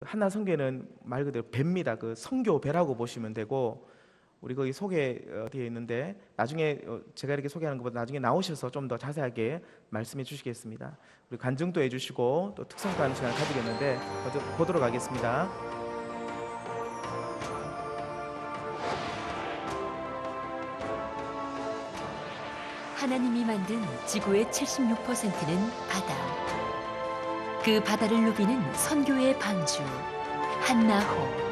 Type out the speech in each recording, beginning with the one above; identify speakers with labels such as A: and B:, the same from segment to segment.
A: 한나 성교는 말 그대로 배입니다. 그 성교 배라고 보시면 되고, 우리 거기 소개되어 있는데 나중에 제가 이렇게 소개하는 것보다 나중에 나오셔서 좀 더 자세하게 말씀해 주시겠습니다. 우리 간증도 해주시고 또 특성도 하는 시간을 가지겠는데 먼저 보도록 하겠습니다.
B: 하나님이 만든 지구의 76%는 바다. 그 바다를 누비는 선교의 방주, 한나호.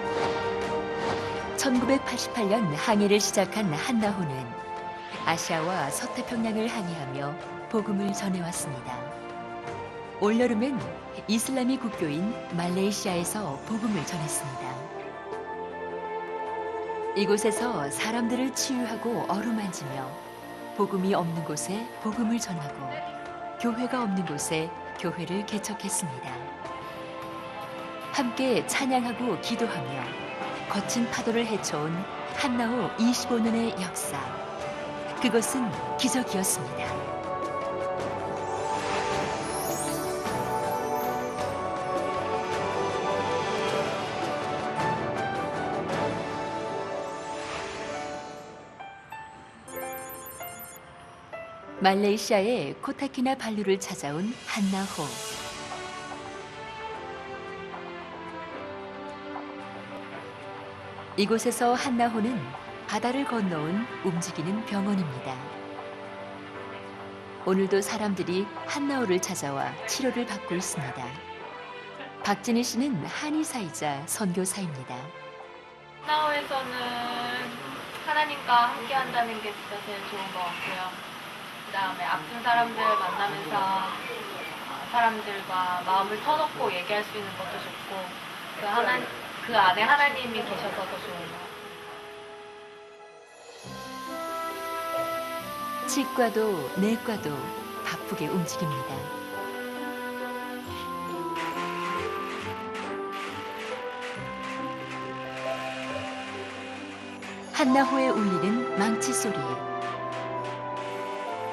B: 1988년 항해를 시작한 한나호는 아시아와 서태평양을 항해하며 복음을 전해왔습니다. 올여름엔 이슬람이 국교인 말레이시아에서 복음을 전했습니다. 이곳에서 사람들을 치유하고 어루만지며 복음이 없는 곳에 복음을 전하고 교회가 없는 곳에 교회를 개척했습니다. 함께 찬양하고 기도하며 거친 파도를 헤쳐온 한나호 25년의 역사. 그것은 기적이었습니다. 말레이시아의 코타키나발루를 찾아온 한나호. 이곳에서 한나호는 바다를 건너온 움직이는 병원입니다. 오늘도 사람들이 한나호를 찾아와 치료를 받고 있습니다. 박진희 씨는 한의사이자 선교사입니다.
C: 한나호에서는 하나님과 함께 한다는 게 진짜 제일 좋은 것 같고요. 그 다음에 아픈 사람들 만나면서 사람들과 마음을 터놓고 얘기할 수 있는 것도 좋고 그 안에 하나님이 계셔서 더 좋은 것 같아요.
B: 치과도 내과도 바쁘게 움직입니다. 한나호에 울리는 망치 소리.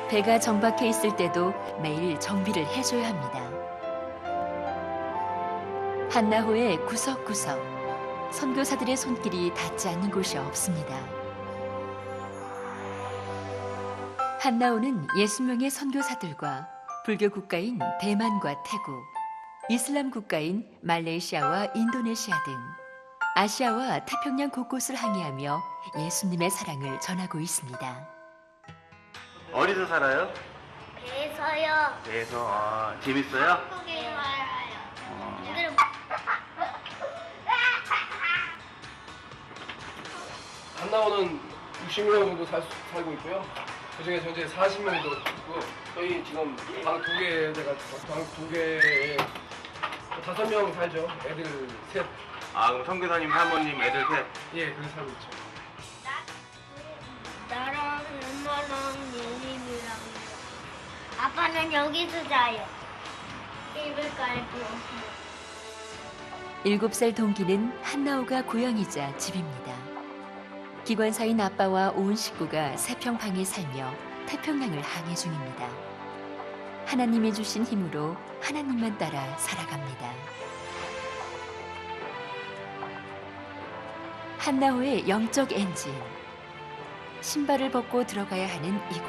B: 배가 정박해 있을 때도 매일 정비를 해줘야 합니다. 한나호의 구석구석, 선교사들의 손길이 닿지 않는 곳이 없습니다. 한나호는 60명의 선교사들과 불교 국가인 대만과 태국, 이슬람 국가인 말레이시아와 인도네시아 등 아시아와 태평양 곳곳을 항해하며 예수님의 사랑을 전하고 있습니다.
D: 어디서 살아요?
E: 배에서요.
D: 배에서. 재밌어요?
E: 한국에 와요.
F: 한나호는 60명 정도 살고 있고요. 그중에 현재 40명 정도 있고, 저희 지금 방 2개, 방 2개에 5명 살죠. 애들 셋.
D: 아, 그럼 선교사님, 사모님, 애들 셋.
F: 예, 그렇게 살고 있죠.
E: 나랑 엄마랑 예림이랑 아빠는 여기서 자요. 이불 깔고.
B: 7살 동기는 한나호가 고향이자 집입니다. 기관사인 아빠와 온 식구가 세평방에 살며 태평양을 항해 중입니다. 하나님이 주신 힘으로 하나님만 따라 살아갑니다. 한나호의 영적 엔진. 신발을 벗고 들어가야 하는 이곳.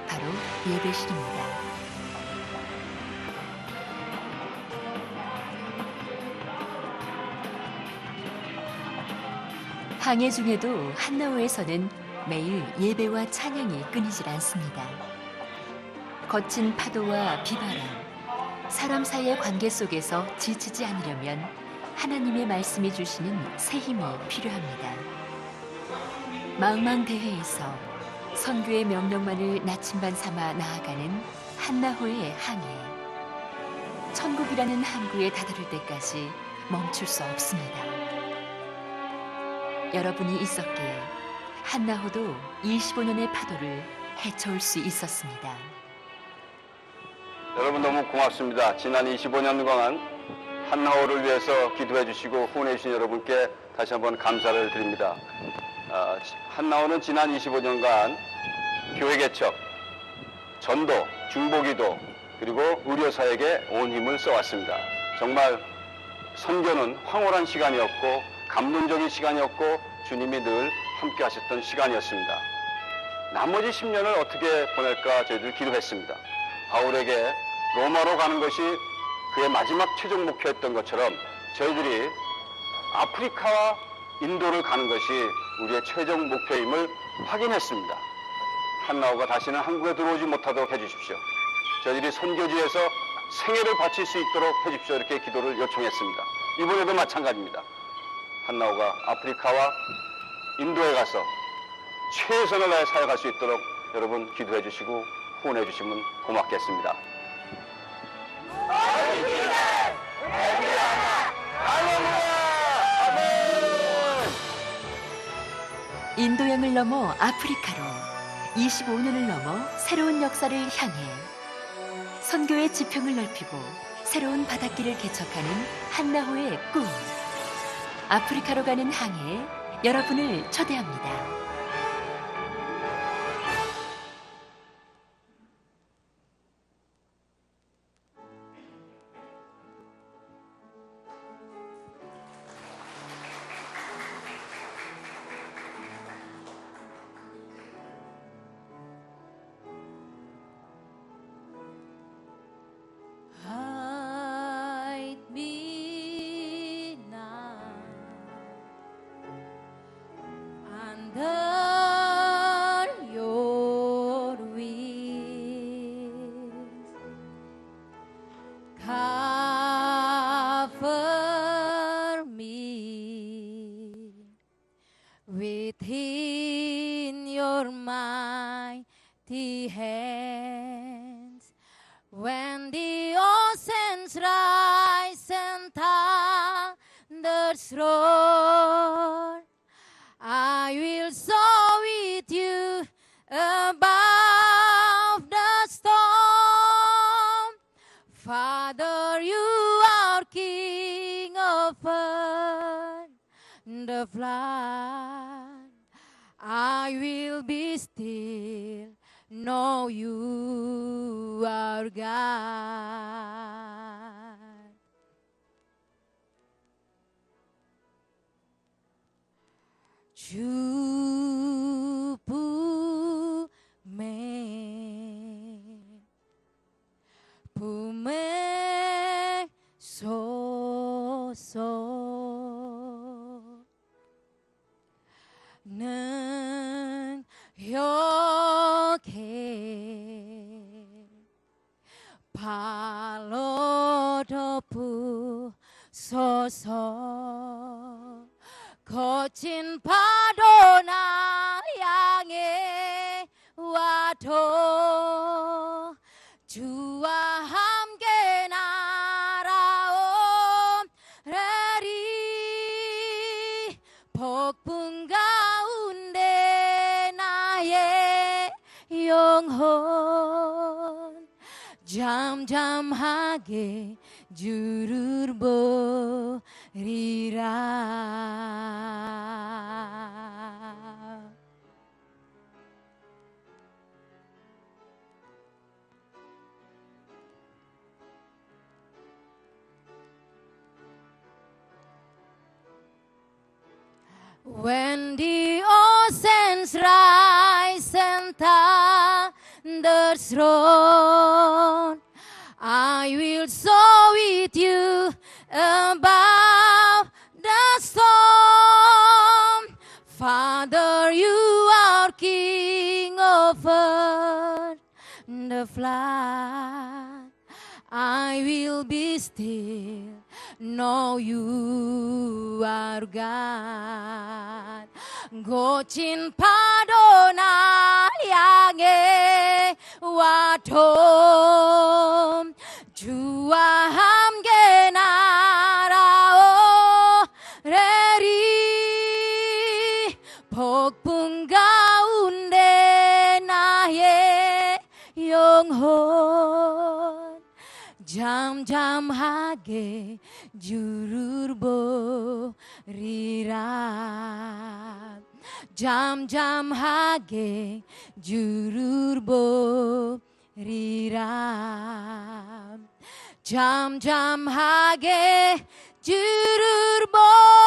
B: 바로 예배실입니다. 항해 중에도 한나호에서는 매일 예배와 찬양이 끊이질 않습니다. 거친 파도와 비바람, 사람 사이의 관계 속에서 지치지 않으려면 하나님의 말씀이 주시는 새 힘이 필요합니다. 망망대해에서 선교의 명령만을 나침반 삼아 나아가는 한나호의 항해. 천국이라는 항구에 다다를 때까지 멈출 수 없습니다. 여러분이 있었기에 한나호도 25년의 파도를 헤쳐올 수 있었습니다.
G: 여러분 너무 고맙습니다. 지난 25년간 한나호를 위해서 기도해 주시고 후원해 주신 여러분께 다시 한번 감사를 드립니다. 한나호는 지난 25년간 교회 개척, 전도, 중보기도 그리고 의료사에게 온 힘을 써왔습니다. 정말 선교는 황홀한 시간이었고 감동적인 시간이었고 주님이 늘 함께 하셨던 시간이었습니다. 나머지 10년을 어떻게 보낼까 저희들 기도했습니다. 바울에게 로마로 가는 것이 그의 마지막 최종 목표였던 것처럼 저희들이 아프리카와 인도를 가는 것이 우리의 최종 목표임을 확인했습니다. 한나호가 다시는 한국에 들어오지 못하도록 해주십시오. 저희들이 선교지에서 생애를 바칠 수 있도록 해주십시오. 이렇게 기도를 요청했습니다. 이번에도 마찬가지입니다. 한나호가 아프리카와 인도에 가서 최선을 다해 사역할 수 있도록 여러분 기도해 주시고 후원해 주시면 고맙겠습니다.
B: 인도양을 넘어 아프리카로 25년을 넘어 새로운 역사를 향해 선교의 지평을 넓히고 새로운 바닷길을 개척하는 한나호의 꿈. 아프리카로 가는 항해에 여러분을 초대합니다.
H: Hide me now under your wings. Cover me within your mighty hands. When the oceans rise and thunders roar, I will soar with you above the storm. Father, you are King of earth, the flood. I will be still, know you are God. 품에 쏘소 능력에 발로 덮으소서. 거친 파도 나 향해 와도 주와 함께 날아오래리. 폭풍 가운데 나의 영혼 잠잠하게 주를 보리라. When the oceans rise and thunders roar, I will soar with you above the storm. Father, you are King of earth, the flood. I will be still, know you are God. 거친 파도 나 향해 와도 주와 함께 날아오래리. 폭풍 가운데 나의 영혼 잠잠하게 주를 보리라. 잠잠하게 주를 보리라. 잠잠하게 주르르 버리라.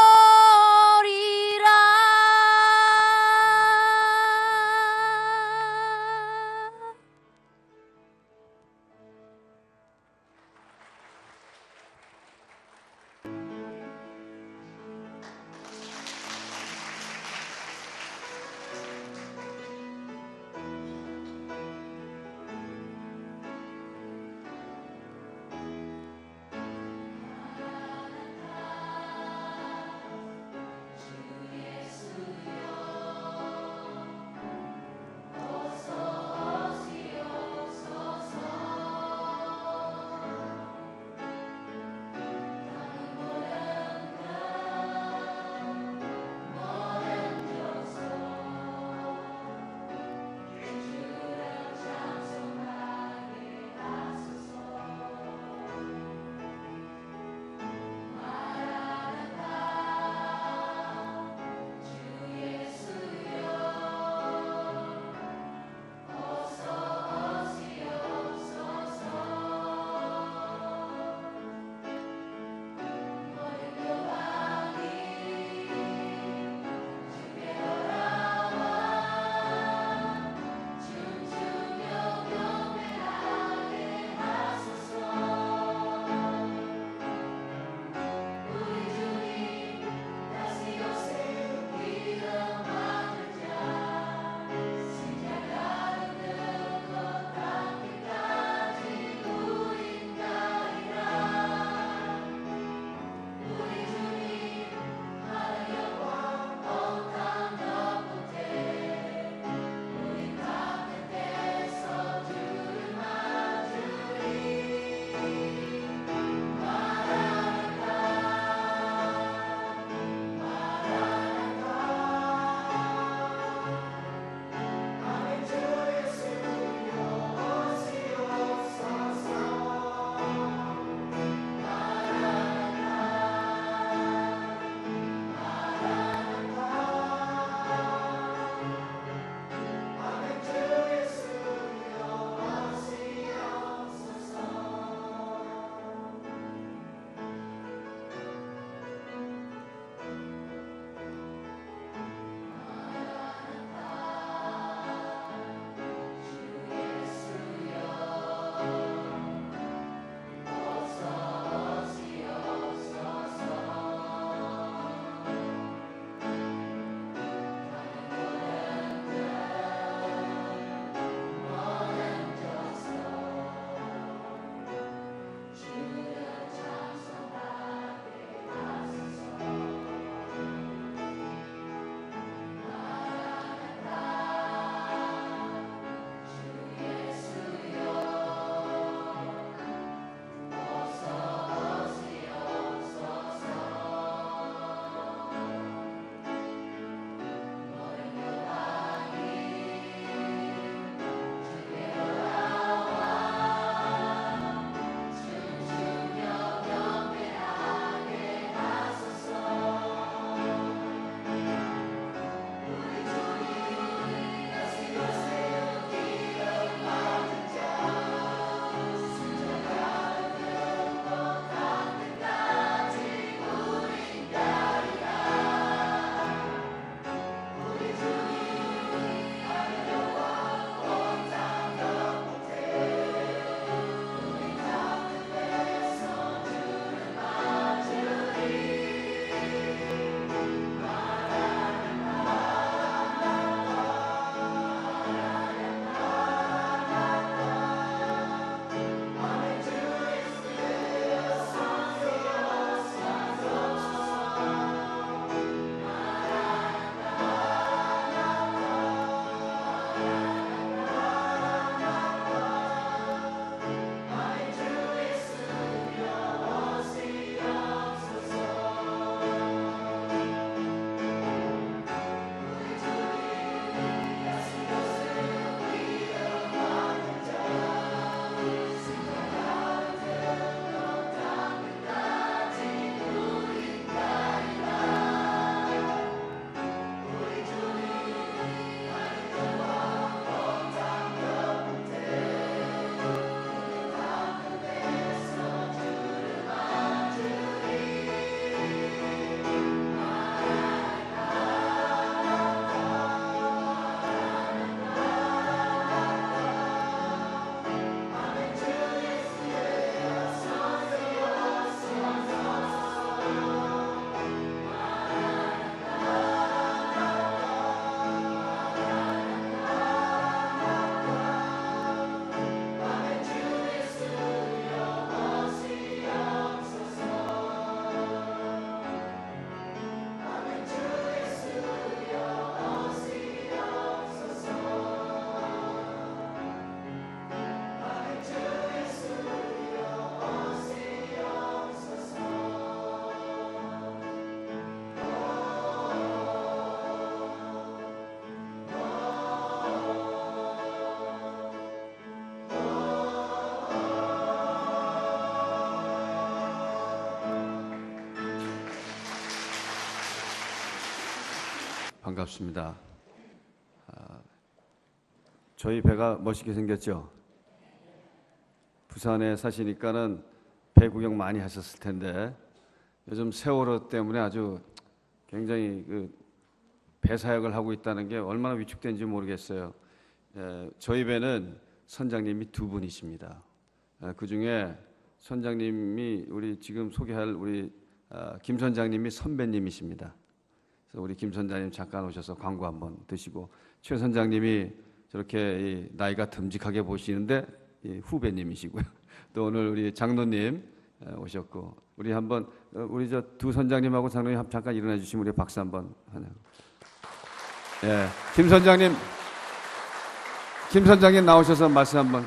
G: 반갑습니다. 저희 배가 멋있게 생겼죠? 부산에 사시니까는 배 구경 많이 하셨을 텐데 요즘 세월호 때문에 아주 굉장히 배 사역을 하고 있다는 게 얼마나 위축된지 모르겠어요. 저희 배는 선장님이 두 분이십니다. 그 중에 선장님이 우리 지금 소개할 우리 김 선장님이 선배님이십니다. 그래서 우리 김 선장님 잠깐 오셔서 광고 한번 드시고, 최 선장님이 저렇게 나이가 듬직하게 보시는데 후배님이시고요. 또 오늘 우리 장로님 오셨고, 우리 한번 우리 저 두 선장님하고 장로님 잠깐 일어나 주시면 우리 박수 한번 하냐. 예, 김 선장님 나오셔서 말씀 한번.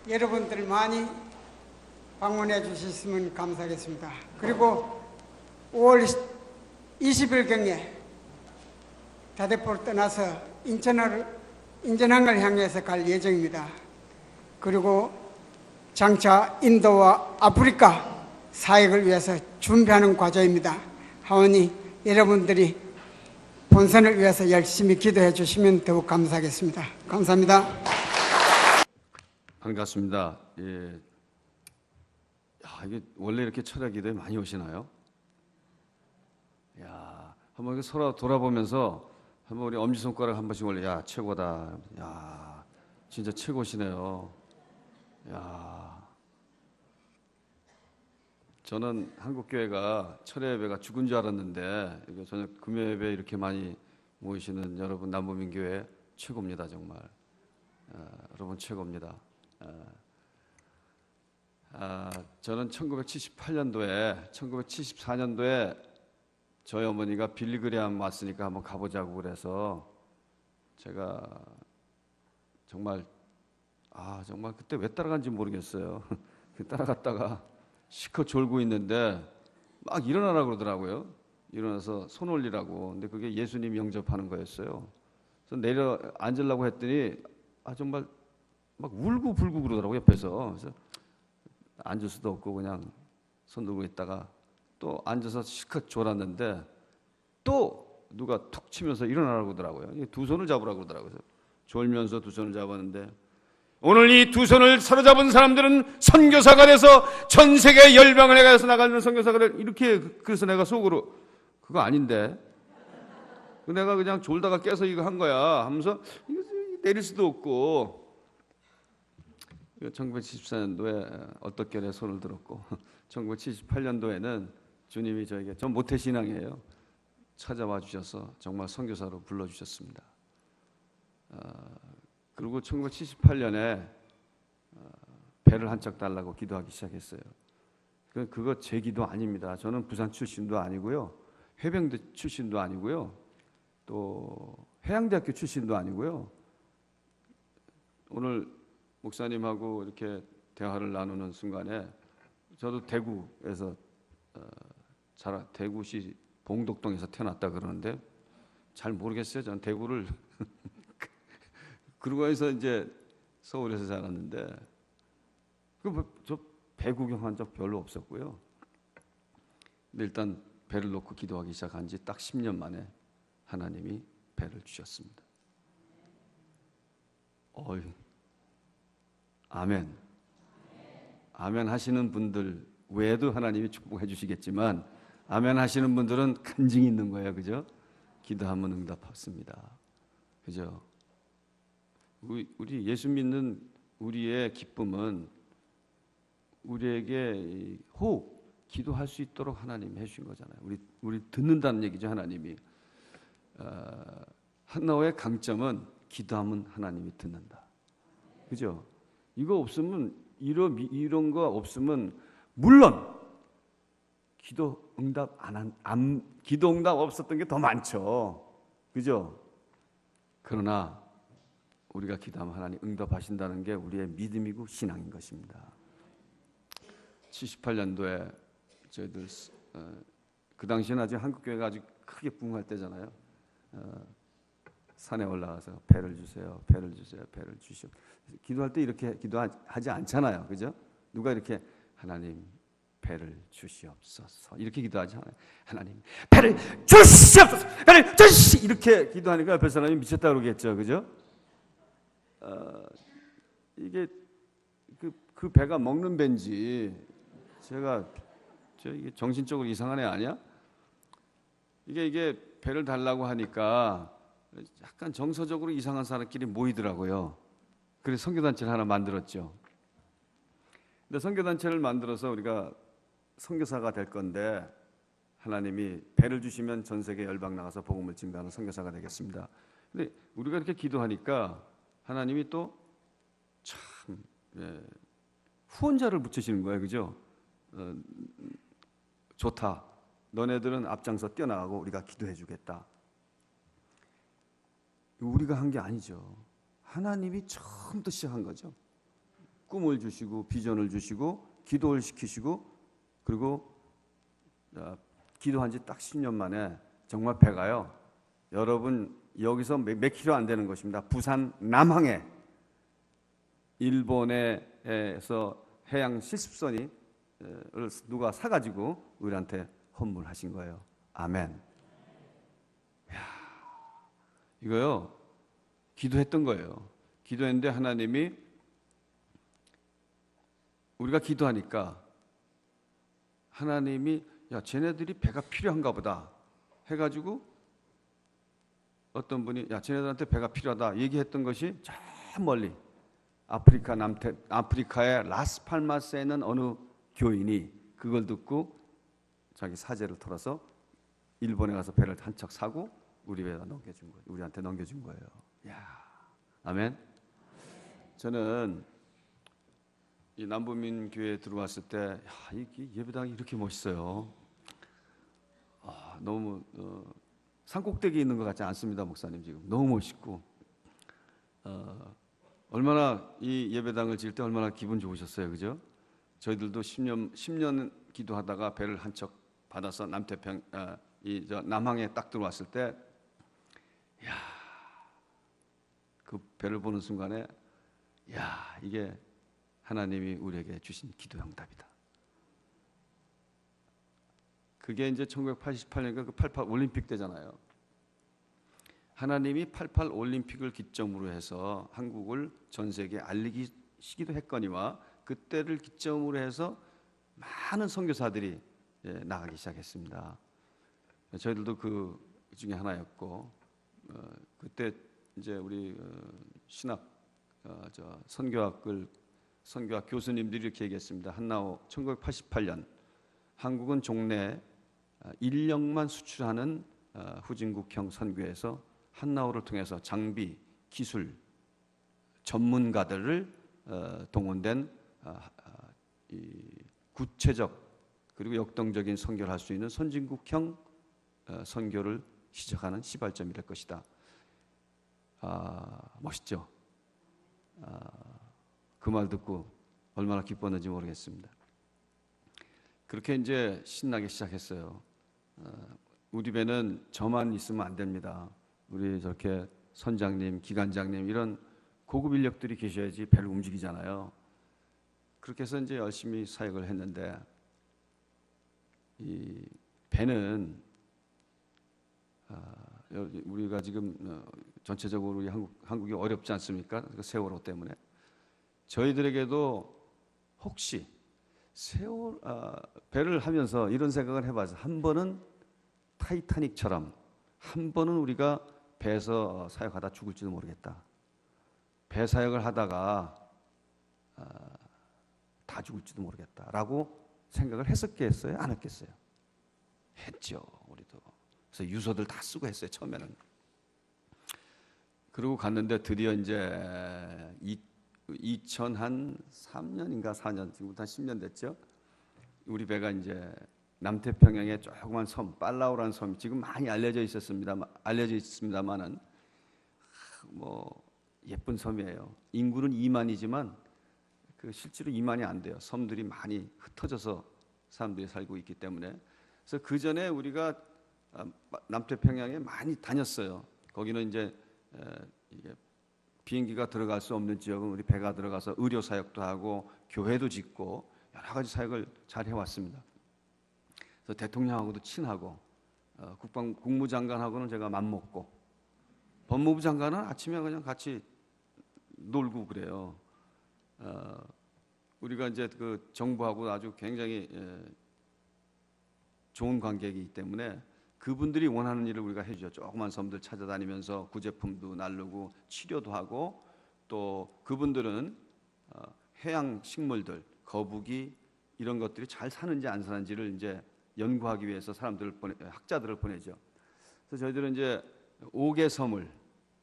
I: 여러분들 많이 방문해 주셨으면 감사하겠습니다. 그리고 5월 20일경에 다대포를 떠나서 인천항을 향해서 갈 예정입니다. 그리고 장차 인도와 아프리카 사역을 위해서 준비하는 과정입니다. 하오니 여러분들이 본선을 위해서 열심히 기도해 주시면 더욱 감사하겠습니다. 감사합니다.
G: 반갑습니다. 예. 야, 이게 원래 이렇게 철야 기도에 많이 오시나요? 야, 한번 이렇게 서로 돌아보면서 한번 우리 엄지손가락 한 번씩 올려. 야, 최고다. 야, 진짜 최고시네요. 야, 저는 한국교회가 철야 예배가 죽은 줄 알았는데 이거 전혀 금요 예배 이렇게 많이 모이시는 여러분 남부민교회 최고입니다. 정말. 여러분 최고입니다. 저는 1974년도에 저희 어머니가 빌리그레암 왔으니까 한번 가보자고 그래서 제가 정말 그때 왜 따라간지 모르겠어요. 따라갔다가 실컷 졸고 있는데 막 일어나라고 그러더라고요. 일어나서 손 올리라고. 근데 그게 예수님 영접하는 거였어요. 그래서 내려 앉으려고 했더니 정말 막 울고 불고 그러더라고요, 옆에서. 그래서 앉을 수도 없고 그냥 손 들고 있다가 또 앉아서 실컷 졸았는데 또 누가 툭 치면서 일어나라고 그러더라고요. 두 손을 잡으라고 그러더라고요. 졸면서 두 손을 잡았는데, 오늘 이 두 손을 사로잡은 사람들은 선교사가 돼서 전 세계 열방을 해가서 나가는 선교사가 돼. 이렇게. 그래서 내가 속으로 그거 아닌데, 내가 그냥 졸다가 깨서 이거 한 거야 하면서 이거 내릴 수도 없고, 1974년도에 어떻게 손을 들었고 1978년도에는 주님이 저에게, 전 모태신앙이에요, 찾아와 주셔서 정말 선교사로 불러주셨습니다. 그리고 1978년에 배를 한 척 달라고 기도하기 시작했어요. 그거 제 기도 아닙니다. 저는 부산 출신도 아니고요, 해병대 출신도 아니고요, 또 해양대학교 출신도 아니고요. 오늘 목사님하고 이렇게 대화를 나누는 순간에 저도 대구에서 대구시 봉독동에서 태어났다 그러는데 잘 모르겠어요. 저는 대구를 그러고 해서 이제 서울에서 자랐는데 저 배 구경한 적 별로 없었고요. 근데 일단 배를 놓고 기도하기 시작한 지 딱 10년 만에 하나님이 배를 주셨습니다. 아멘. 아멘 하시는 분들 외에도 하나님이 축복해 주시겠지만, 아멘 하시는 분들은 간증이 있는 거예요. 그죠? 기도하면 응답받습니다. 그죠? 우리 예수 믿는 우리의 기쁨은 우리에게 호흡, 기도할 수 있도록 하나님이 해주신 거잖아요. 우리 듣는다는 얘기죠. 하나님이. 한나호의 강점은 기도하면 하나님이 듣는다. 그죠? 이거 없으면, 이런 거 없으면, 물론 기도 응답 기도 응답 없었던 게 더 많죠. 그죠? 그러나 우리가 기도하면 하나님 응답하신다는 게 우리의 믿음이고 신앙인 것입니다. 78년도에 저희들 그 당시에는 아직 한국교회가 아주 크게 부흥할 때잖아요. 산에 올라가서 배를 주세요, 배를 주세요, 배를 주시오. 기도할 때 이렇게 기도하지 않잖아요, 그죠? 누가 이렇게 하나님 배를 주시옵소서 이렇게 기도하지 않아요. 하나님 배를 주시옵소서, 배를 주시 이렇게 기도하니까 옆에 사람이 미쳤다 그러겠죠, 그죠? 이게 그 배가 먹는 배인지 이게 정신적으로 이상한 애 아니야? 이게 배를 달라고 하니까 약간 정서적으로 이상한 사람끼리 모이더라고요. 그래서 선교단체를 하나 만들었죠. 근데 선교단체를 만들어서 우리가 선교사가 될 건데 하나님이 배를 주시면 전 세계 열방 나가서 복음을 증거하는 선교사가 되겠습니다. 근데 우리가 이렇게 기도하니까 하나님이 또 참 후원자를 붙이시는 거예요, 그죠? 좋다. 너네들은 앞장서 뛰어나가고 우리가 기도해 주겠다. 우리가 한 게 아니죠. 하나님이 처음부터 시작한 거죠. 꿈을 주시고 비전을 주시고 기도를 시키시고 그리고 기도한 지 딱 10년 만에 정말 배가요. 여러분 여기서 몇 킬로 안 되는 것입니다. 부산 남항에 일본에서 해양 실습선이 누가 사가지고 우리한테 헌물하신 거예요. 아멘. 이야, 이거요 기도했던 거예요. 기도했는데 하나님이 우리가 기도하니까 하나님이 야 쟤네들이 배가 필요한가 보다 해가지고 어떤 분이 야 쟤네들한테 배가 필요하다 얘기했던 것이 저 멀리 아프리카의 라스팔마스에 있는 어느 교인이 그걸 듣고 자기 사제를 털어서 일본에 가서 배를 한 척 사고 우리 배에다 넘겨준 거예요. 우리한테 넘겨준 거예요. 야, 아멘. 저는 이 남부민 교회에 들어왔을 때 이 예배당이 이렇게 멋있어요. 너무 산꼭대기에 있는 것 같지 않습니다, 목사님 지금 너무 멋있고 얼마나 이 예배당을 지을 때 얼마나 기분 좋으셨어요, 그죠? 저희들도 10년 기도하다가 배를 한 척 받아서 남태평 남항에 딱 들어왔을 때, 야, 그 배를 보는 순간에, 야, 이게 하나님이 우리에게 주신 기도 응답이다. 그게 이제 1988년가 그 88 올림픽 때잖아요. 하나님이 88 올림픽을 기점으로 해서 한국을 전 세계에 알리시기도 했거니와 그때를 기점으로 해서 많은 선교사들이 나가기 시작했습니다. 저희들도 그 중에 하나였고 그때 이제 우리 신학 선교학 교수님들이 이렇게 얘기했습니다. 한나호 1988년 한국은 종래 인력만 수출하는 후진국형 선교에서 한나호를 통해서 장비, 기술, 전문가들을 동원된 구체적 그리고 역동적인 선교를 할 수 있는 선진국형 선교를 시작하는 시발점이 될 것이다. 멋있죠? 그 말 듣고 얼마나 기뻤는지 모르겠습니다. 그렇게 이제 신나게 시작했어요. 우리 배는 저만 있으면 안 됩니다. 우리 저렇게 선장님, 기관장님 이런 고급 인력들이 계셔야지 배를 움직이잖아요. 그렇게 해서 이제 열심히 사역을 했는데 이 배는 우리가 지금 전체적으로 우리 한국이 어렵지 않습니까? 그 세월호 때문에 저희들에게도 혹시 배를 하면서 이런 생각을 해봐서 한 번은 타이타닉처럼 한 번은 우리가 배에서 사역하다 죽을지도 모르겠다. 배 사역을 하다가 다 죽을지도 모르겠다라고 생각을 했었겠어요? 안 했겠어요? 했죠, 우리도. 그래서 유서들 다 쓰고 했어요, 처음에는. 그러고 갔는데 드디어 이제 2003년인가 4년, 지금부터 한 10년 됐죠. 우리 배가 이제 남태평양의 조그만 섬, 빨라오라는 섬이 지금 많이 알려져 있습니다만은 뭐 예쁜 섬이에요. 인구는 2만이지만 그 실제로 2만이 안 돼요. 섬들이 많이 흩어져서 사람들이 살고 있기 때문에. 그래서 그 전에 우리가 남태평양에 많이 다녔어요. 거기는 이제 이게 비행기가 들어갈 수 없는 지역은 우리 배가 들어가서 의료 사역도 하고 교회도 짓고 여러 가지 사역을 잘 해왔습니다. 그래서 대통령하고도 친하고 국무장관하고는 제가 맘먹고 법무부 장관은 아침에 그냥 같이 놀고 그래요. 우리가 이제 그 정부하고 아주 굉장히 좋은 관계이기 때문에 그분들이 원하는 일을 우리가 해주죠. 조그만 섬들 찾아다니면서 구제품도 나르고 치료도 하고 또 그분들은 해양 식물들, 거북이 이런 것들이 잘 사는지 안 사는지를 이제 연구하기 위해서 학자들을 보내죠. 그래서 저희들은 이제 5개 섬을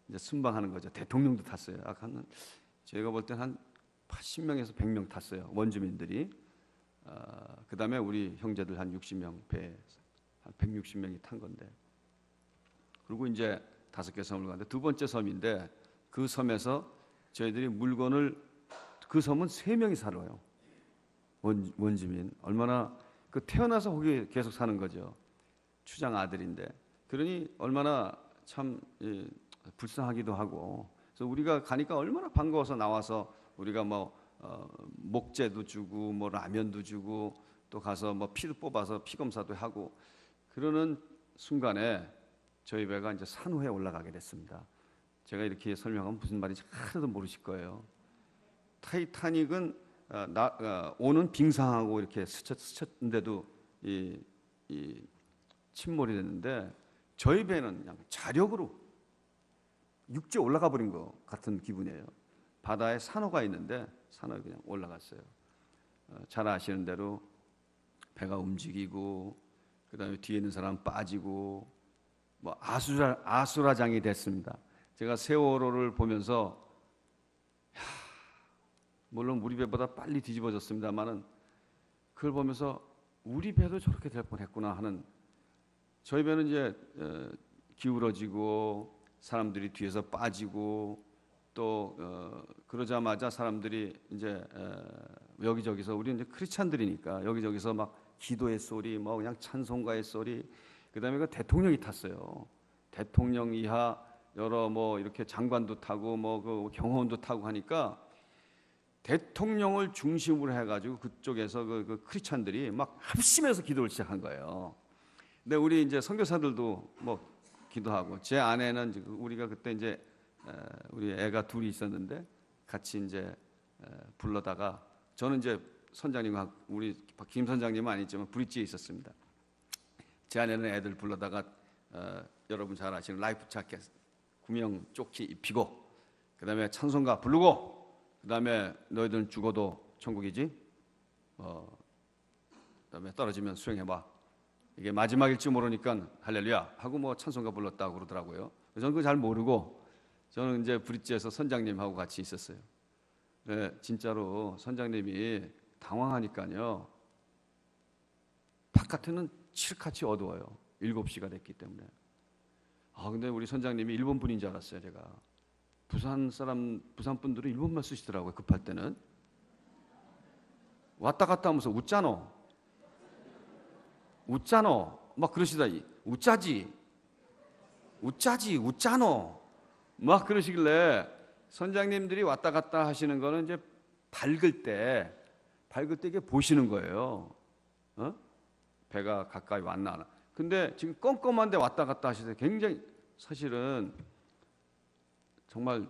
G: 이제 순방하는 거죠. 대통령도 탔어요. 아까는 제가 볼 때는 한 80명에서 100명 탔어요. 원주민들이. 그다음에 우리 형제들 한 60명 배에 한 160명이 탄 건데. 그리고 이제 5개 섬을 가는데 두 번째 섬인데 그 섬에서 저희들이 물건을 그 섬은 3명이 살아요. 원주민. 얼마나 그 태어나서 거기 계속 사는 거죠. 추장 아들인데. 그러니 얼마나 참 불쌍하기도 하고. 그래서 우리가 가니까 얼마나 반가워서 나와서 우리가 뭐 목재도 주고 뭐 라면도 주고 또 가서 뭐 피도 뽑아서 피 검사도 하고 그러는 순간에 저희 배가 이제 산호에 올라가게 됐습니다. 제가 이렇게 설명하면 무슨 말인지 하나도 모르실 거예요. 타이타닉은 오는 빙상하고 이렇게 스쳤는데도 이 침몰이 됐는데 저희 배는 그냥 자력으로 육지에 올라가 버린 것 같은 기분이에요. 바다에 산호가 있는데 산호에 그냥 올라갔어요. 잘 아시는 대로 배가 움직이고 그다음에 뒤에 있는 사람 빠지고 뭐 아수라장이 됐습니다. 제가 세월호를 보면서 물론 우리 배보다 빨리 뒤집어졌습니다만은 그걸 보면서 우리 배도 저렇게 될 뻔했구나 하는 저희 배는 이제 기울어지고 사람들이 뒤에서 빠지고 또 그러자마자 사람들이 이제 여기저기서 우리 이제 크리스찬들이니까 여기저기서 막 기도의 소리, 뭐 그냥 찬송가의 소리, 그다음에 그 대통령이 탔어요. 대통령 이하 여러 뭐 이렇게 장관도 타고 뭐 그 경호원도 타고 하니까 대통령을 중심으로 해가지고 그쪽에서 그 크리스찬들이 막 합심해서 기도를 시작한 거예요. 근데 우리 이제 선교사들도 뭐 기도하고 제 아내는 우리가 그때 이제 우리 애가 둘이 있었는데 같이 이제 불러다가 저는 이제 선장님과 우리 김 선장님은 아니지만 브릿지에 있었습니다. 제 아내는 애들 불러다가 여러분 잘 아시는 라이프 자켓 구명 조끼 입히고 그다음에 찬송가 부르고 그다음에 너희들은 죽어도 천국이지 그다음에 떨어지면 수영해봐 이게 마지막일지 모르니까 할렐루야 하고 뭐 찬송가 불렀다고 그러더라고요. 저는 그거 잘 모르고 저는 이제 브릿지에서 선장님하고 같이 있었어요. 네, 진짜로 선장님이 당황하니까요. 바깥에는 칠흑같이 어두워요. 7시가 됐기 때문에. 근데 우리 선장님이 일본 분인 줄 알았어요. 제가 부산 분들은 일본말 쓰시더라고요. 급할 때는 왔다 갔다 하면서 웃자노 막 그러시다. 웃자노 막 그러시길래 선장님들이 왔다 갔다 하시는 거는 이제 밝을 때 이게 보시는 거예요. 배가 가까이 왔나 안 왔나. 근데 지금 껌껌한데 왔다 갔다 하시는데 굉장히 사실은 정말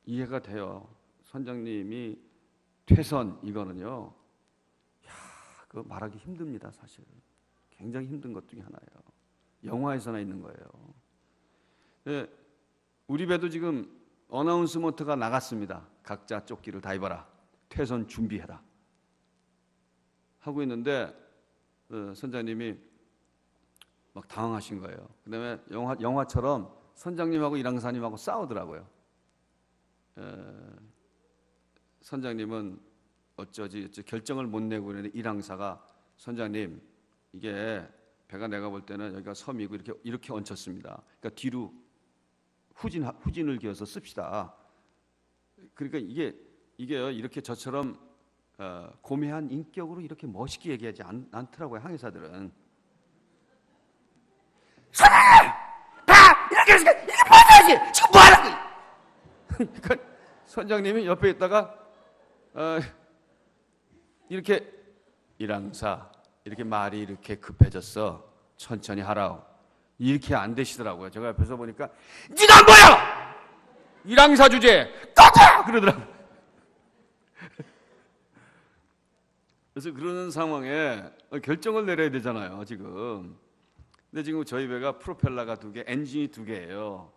G: 이해가 돼요. 선장님이 퇴선 이거는요. 그 말하기 힘듭니다. 사실 굉장히 힘든 것 중에 하나예요. 영화에서나 있는 거예요. 네, 우리 배도 지금 어나운스먼트가 나갔습니다. 각자 조끼를 다 입어라. 퇴선 준비해라. 하고 있는데 선장님이 막 당황하신 거예요. 그다음에 영화처럼 선장님하고 일항사님하고 싸우더라고요. 선장님은 어쩌지 결정을 못 내고 있는데 일항사가 선장님 이게 배가 내가 볼 때는 여기가 섬이고 이렇게 얹혔습니다. 그러니까 뒤로 후진을 기어서 씁시다. 그러니까 이게요 이렇게 저처럼 고매한 인격으로 이렇게 멋있게 얘기하지 않더라고요. 항해사들은. 선생님! 다 이렇게 이게 뭐야 뭐하지? 지금 뭐하라고? 그러니까 선장님이 옆에 있다가 이렇게 일항사 이렇게 말이 이렇게 급해졌어. 천천히 하라오. 이렇게 안 되시더라고요. 제가 옆에서 보니까 네가 뭐야? 일항사 주제 꺼져! 그러더라고요. 그래서 그러는 상황에 결정을 내려야 되잖아요, 지금. 근데 지금 저희 배가 프로펠러가 2개, 엔진이 2개예요.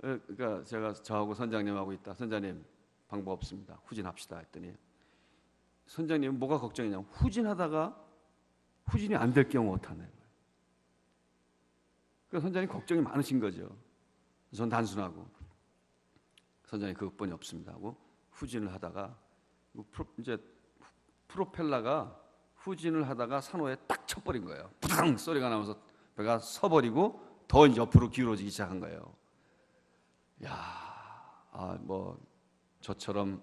G: 그러니까 제가 저하고 선장님하고 있다. 선장님, 방법 없습니다. 후진합시다 했더니 선장님은 뭐가 걱정이냐면 후진하다가 후진이 안 될 경우 어떡하나요? 그러니까 선장님 걱정이 많으신 거죠. 전 단순하고 선장님 그것뿐이 없습니다 하고 후진을 하다가 이제 프로펠러가 후진을 하다가 산호에 딱 쳐버린 거예요. 부당 소리가 나면서 배가 서버리고 더 옆으로 기울어지기 시작한 거예요. 야, 뭐 저처럼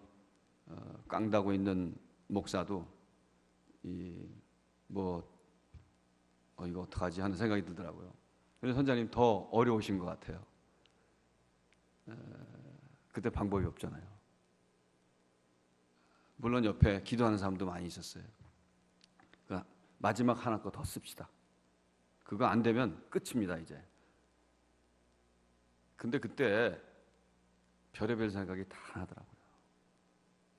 G: 깡다고 있는 목사도 이거 어떡하지 하는 생각이 들더라고요. 그래서 선장님 더 어려우신 것 같아요. 그때 방법이 없잖아요. 물론 옆에 기도하는 사람도 많이 있었어요. 그러니까 마지막 하나 거 더 씁시다. 그거 안 되면 끝입니다 이제. 근데 그때 별의별 생각이 다 나더라고요.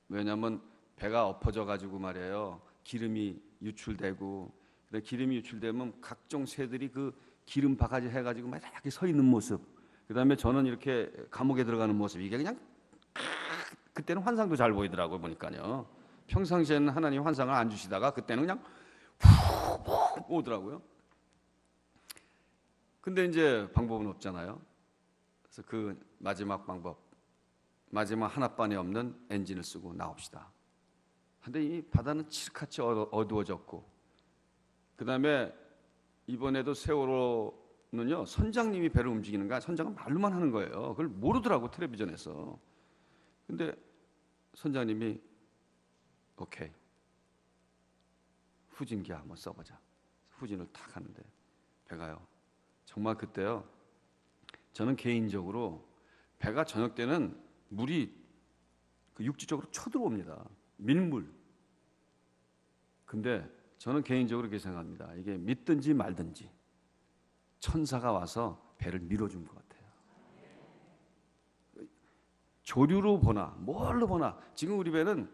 G: 왜냐하면 배가 엎어져 가지고 말이에요. 기름이 유출되고 기름이 유출되면 각종 새들이 그 기름 바가지 해가지고 막 이렇게 서 있는 모습. 그다음에 저는 이렇게 감옥에 들어가는 모습. 이게 그냥 그때는 환상도 잘 보이더라고요 보니까요. 평상시에는 하나님 환상을 안 주시다가 그때는 그냥 훅 오더라고요. 근데 이제 방법은 없잖아요. 그래서 그 마지막 방법, 마지막 하나뿐이 없는 엔진을 쓰고 나옵시다. 근데 이 바다는 칠흑같이 어두워졌고, 그 다음에 이번에도 세월호는요 선장님이 배를 움직이는 거야. 선장은 말로만 하는 거예요. 그걸 모르더라고 텔레비전에서. 근데 선장님이 오케이 후진기 한번 써보자. 후진을 탁 하는데 배가요 정말 그때요 저는 개인적으로 배가 저녁 때는 물이 그 육지 쪽으로 쳐들어옵니다. 밀물. 근데 저는 개인적으로 그렇게 생각합니다. 이게 믿든지 말든지 천사가 와서 배를 밀어준 것 같아요. 조류로 보나 뭘로 보나 지금 우리 배는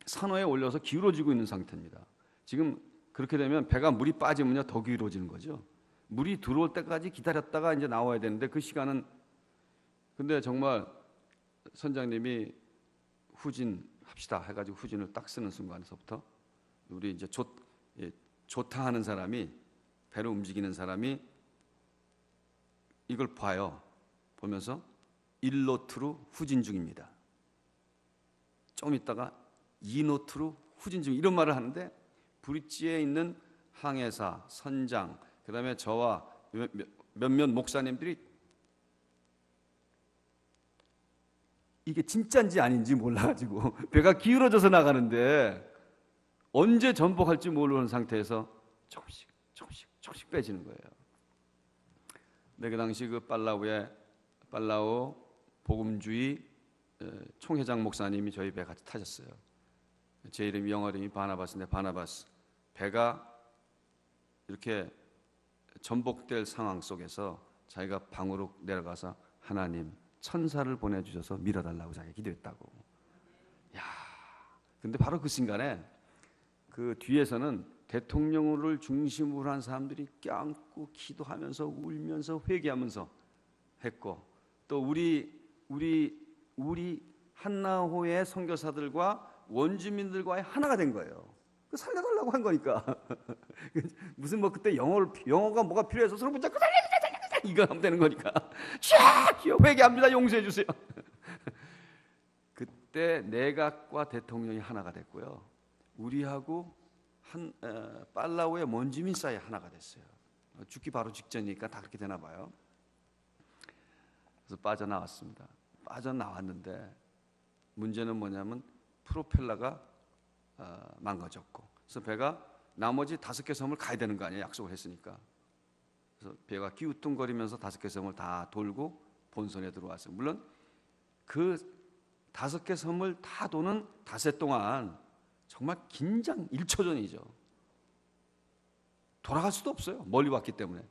G: 산호에 올려서 기울어지고 있는 상태입니다. 지금 그렇게 되면 배가 물이 빠지면요 더 기울어지는 거죠. 물이 들어올 때까지 기다렸다가 이제 나와야 되는데 그 시간은. 근데 정말 선장님이 후진합시다 해가지고 후진을 딱 쓰는 순간에서부터 우리 이제 조타하는 사람이 배를 움직이는 사람이 이걸 봐요. 보면서 1노트로 후진 중입니다. 좀 있다가 2노트로 후진 중 이런 말을 하는데 브릿지에 있는 항해사, 선장, 그 다음에 저와 몇몇 목사님들이 이게 진짜인지 아닌지 몰라가지고 배가 기울어져서 나가는데 언제 전복할지 모르는 상태에서 조금씩 빼지는 거예요. 근데 그 당시 그 팔라우 복음주의 총회장 목사님이 저희 배 같이 타셨어요. 제 이름이 영어 이름이 바나바스인데 바나바스. 배가 이렇게 전복될 상황 속에서 자기가 방으로 내려가서 하나님 천사를 보내주셔서 밀어달라고 자기가 기도했다고. 야, 근데 바로 그 순간에 그 뒤에서는 대통령을 중심으로 한 사람들이 껴안고 기도하면서 울면서 회개하면서 했고, 또 우리 한나호의 선교사들과 원주민들과의 하나가 된 거예요. 그 살려달라고 한 거니까. 무슨 뭐 그때 영어가 뭐가 필요해서 서로 붙잡고 살려 이거 하면 되는 거니까. 쫙 회개합니다. 용서해 주세요. 그때 내각과 대통령이 하나가 됐고요. 우리하고 팔라우의 원주민 사이 하나가 됐어요. 죽기 바로 직전이니까 다 그렇게 되나 봐요. 그래서 빠져나왔습니다. 빠져나왔는데 문제는 뭐냐면 프로펠러가 망가졌고, 그래서 배가 나머지 5개 섬을 가야 되는 거 아니에요. 약속을 했으니까. 그래서 배가 기우뚱거리면서 5개 섬을 다 돌고 본선에 들어왔어요. 물론 그 5개 섬을 다 도는 닷새 동안 정말 긴장 1초 전이죠. 돌아갈 수도 없어요. 멀리 왔기 때문에.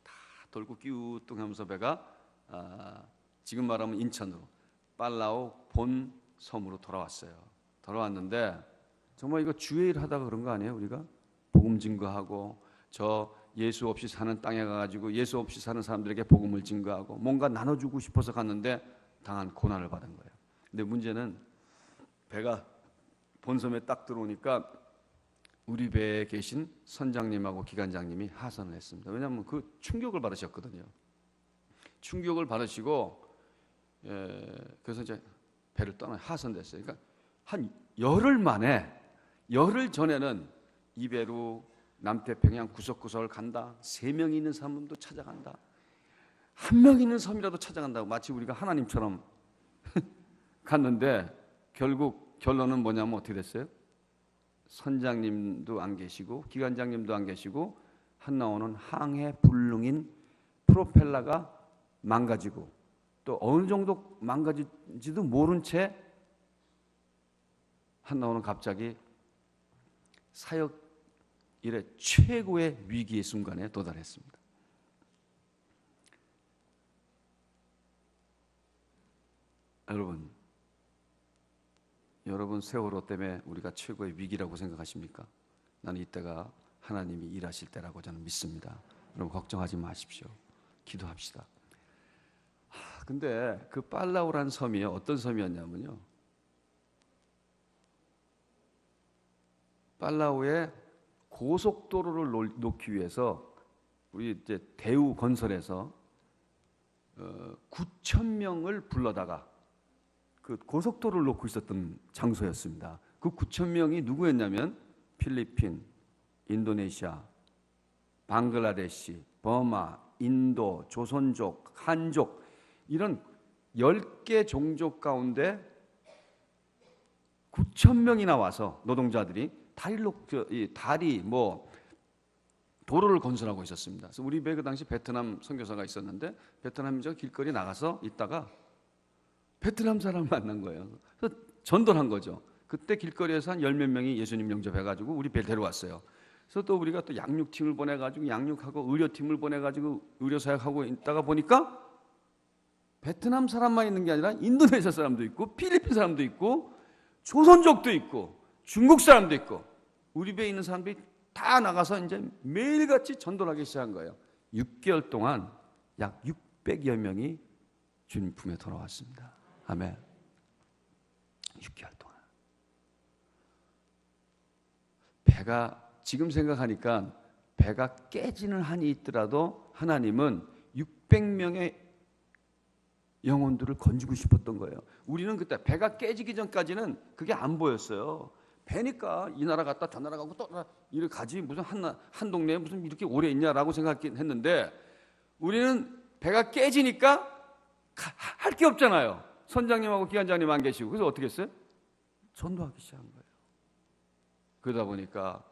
G: 다 돌고 끼우뚱하면서 배가 지금 말하면 인천으로 빨라오 본 섬으로 돌아왔어요. 돌아왔는데 정말 이거 주의 일 하다가 그런 거 아니에요? 우리가 복음 증거하고 저 예수 없이 사는 땅에 가가지고 예수 없이 사는 사람들에게 복음을 증거하고 뭔가 나눠주고 싶어서 갔는데 당한 고난을 받은 거예요. 근데 문제는 배가 본섬에 딱 들어오니까 우리 배에 계신 선장님하고 기관장님이 하선을 했습니다. 왜냐하면 그 충격을 받으셨거든요. 충격을 받으시고 그래서 이제 배를 떠나 하선됐어요. 그러니까 한 열흘 전에는 이 배로 남태평양 구석구석을 간다. 3명이 있는 섬도 찾아간다. 1명 있는 섬이라도 찾아간다고 마치 우리가 하나님처럼 갔는데 결국 결론은 뭐냐면 어떻게 됐어요? 선장님도 안 계시고 기관장님도 안 계시고 한나오는 항해 불능인 프로펠러가 망가지고 또 어느 정도 망가진지도 모른 채 한나오는 갑자기 사역 일의 최고의 위기의 순간에 도달했습니다. 여러분 세월호 때문에 우리가 최고의 위기라고 생각하십니까? 나는 이때가 하나님이 일하실 때라고 저는 믿습니다. 여러분 걱정하지 마십시오. 기도합시다. 근데 그 빨라오란 섬이 어떤 섬이었냐면요. 빨라오에 고속도로를 놓기 위해서 우리 이제 대우 건설에서 9,000명을 불러다가 그 고속도로를 놓고 있었던 장소였습니다. 그 9,000명이 누구였냐면 필리핀, 인도네시아, 방글라데시, 버마, 인도, 조선족, 한족 이런 10개 종족 가운데 9,000명이나 와서 노동자들이 다리 도로를 건설하고 있었습니다. 그래서 우리 배 그 당시 베트남 선교사가 있었는데 베트남 저 길거리 나가서 있다가 베트남 사람을 만난 거예요. 그래서 전도한 거죠. 그때 길거리에서 한 10몇 명이 예수님 영접해가지고 우리 배 데려왔어요. 그래서 또 우리가 또 양육팀을 보내가지고 양육하고 의료팀을 보내가지고 의료사역하고 있다가 보니까 베트남 사람만 있는 게 아니라 인도네시아 사람도 있고 필리핀 사람도 있고 조선족도 있고 중국 사람도 있고 우리 배에 있는 사람들이 다 나가서 이제 매일같이 전도를 하기 시작한 거예요. 6개월 동안 약 600여 명이 주님 품에 돌아왔습니다. 아멘. 6개월 동안. 배가 지금 생각하니까 배가 깨지는 한이 있더라도 하나님은 600명의 영혼들을 건지고 싶었던 거예요. 우리는 그때 배가 깨지기 전까지는 그게 안 보였어요. 배니까 이 나라 갔다 저 나라 가고 또 이렇게 가지 무슨 한 동네에 무슨 이렇게 오래 있냐라고 생각했는데 우리는 배가 깨지니까 할 게 없잖아요. 선장님하고 기관장님 안 계시고 그래서 어떻게 했어요? 전도하기 시작한 거예요. 그러다 보니까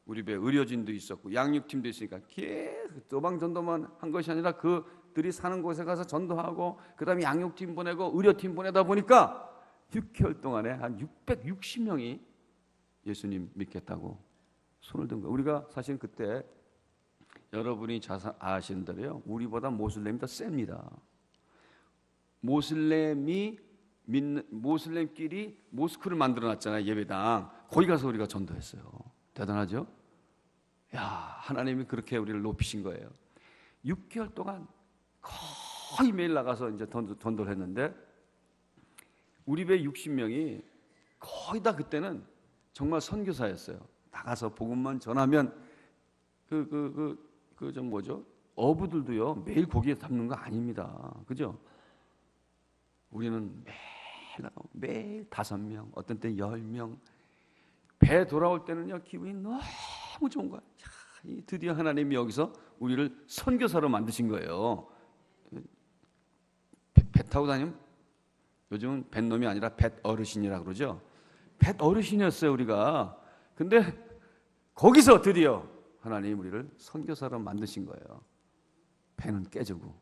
G: 우리 배 의료진도 있었고 양육팀도 있으니까 계속 소방전도만 한 것이 아니라 그들이 사는 곳에 가서 전도하고 그 다음에 양육팀 보내고 의료팀 보내다 보니까 6개월 동안에 한 660명이 예수님 믿겠다고 손을 든 거예요. 우리가 사실 그때 여러분이 잘 아시는 대로요. 우리보다 모슬렘이 더 셉니다. 모슬렘끼리 모스크를 만들어놨잖아요. 예배당. 거기 가서 우리가 전도했어요. 대단하죠? 야, 하나님이 그렇게 우리를 높이신 거예요. 6개월 동안 거의 매일 나가서 이제 전도를 했는데 우리 배 60명이 거의 다 그때는 정말 선교사였어요. 나가서 복음만 전하면 어부들도요 매일 고기에 담는 거 아닙니다. 그죠? 우리는 매일 5명, 어떤 때 10명. 배 돌아올 때는요 기분이 너무 좋은 거야. 드디어 하나님이 여기서 우리를 선교사로 만드신 거예요. 배 타고 다니면 요즘은 뱃놈이 아니라 뱃 어르신이라고 그러죠. 뱃 어르신이었어요 우리가. 근데 거기서 드디어 하나님이 우리를 선교사로 만드신 거예요. 배는 깨지고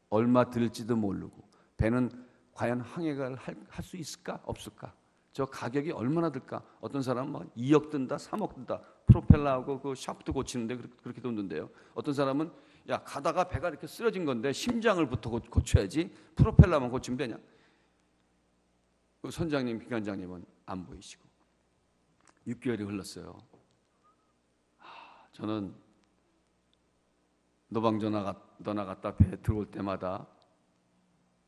G: 얼마 들지도 모르고 배는 과연 항해를 할 수 있을까 없을까? 저 가격이 얼마나 들까? 어떤 사람은 막 2억 든다, 3억 든다. 프로펠러하고 그 샤프트 고치는데 그렇게 든는데요. 어떤 사람은 야 가다가 배가 이렇게 쓰러진 건데 심장을부터 고쳐야지 프로펠러만 고치면 되냐? 그 선장님, 기관장님은 안 보이시고 6개월이 흘렀어요. 저는 노방전 나갔다 배 들어올 때마다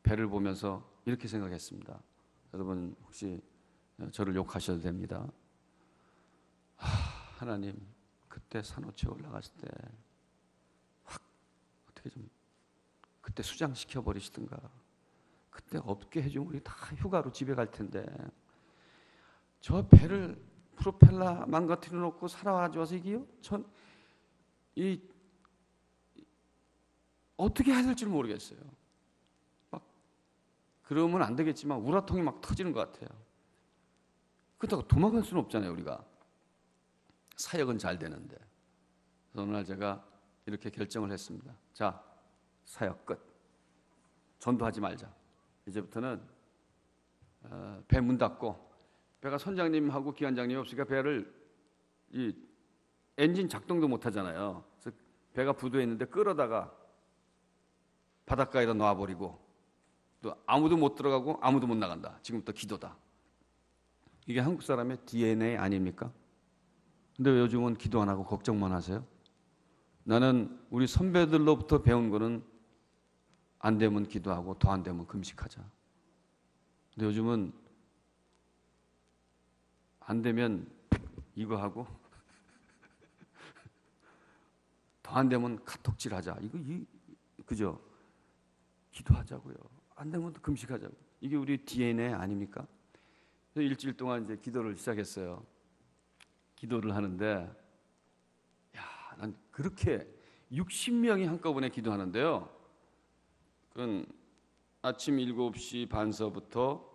G: 배를 보면서 이렇게 생각했습니다. 여러분 혹시 저를 욕하셔도 됩니다. 하나님 그때 산호초에 올라갔을 때 확 어떻게 좀 그때 수장시켜 버리시든가 그때 없게 해주면 우리 다 휴가로 집에 갈 텐데 저 배를 프로펠러 망가뜨려 놓고 살아와서 이게요? 전 어떻게 해야 될지 모르겠어요. 막 그러면 안 되겠지만 우라통이 막 터지는 것 같아요. 그렇다고 도망갈 수는 없잖아요. 우리가 사역은 잘 되는데. 그래서 어느 날 제가 이렇게 결정을 했습니다. 자, 사역 끝. 전도하지 말자. 이제부터는 배 문 닫고 배가 선장님하고 기관장님이 없으니까 배를 이 엔진 작동도 못 하잖아요. 그래서 배가 부두에 있는데 끌어다가 바닷가에다 놔버리고 또 아무도 못 들어가고 아무도 못 나간다. 지금부터 기도다. 이게 한국 사람의 DNA 아닙니까? 근데 왜 요즘은 기도 안 하고 걱정만 하세요? 나는 우리 선배들로부터 배운 거는 안 되면 기도하고 더 안 되면 금식하자. 근데 요즘은 안 되면 이거 하고 더 안 되면 카톡질하자. 그죠? 기도하자고요. 안 되면 또 금식하자고. 이게 우리 DNA 아닙니까? 그래서 일주일 동안 이제 기도를 시작했어요. 기도를 하는데, 난 그렇게 60명이 한꺼번에 기도하는데요. 그건 아침 7시 반서부터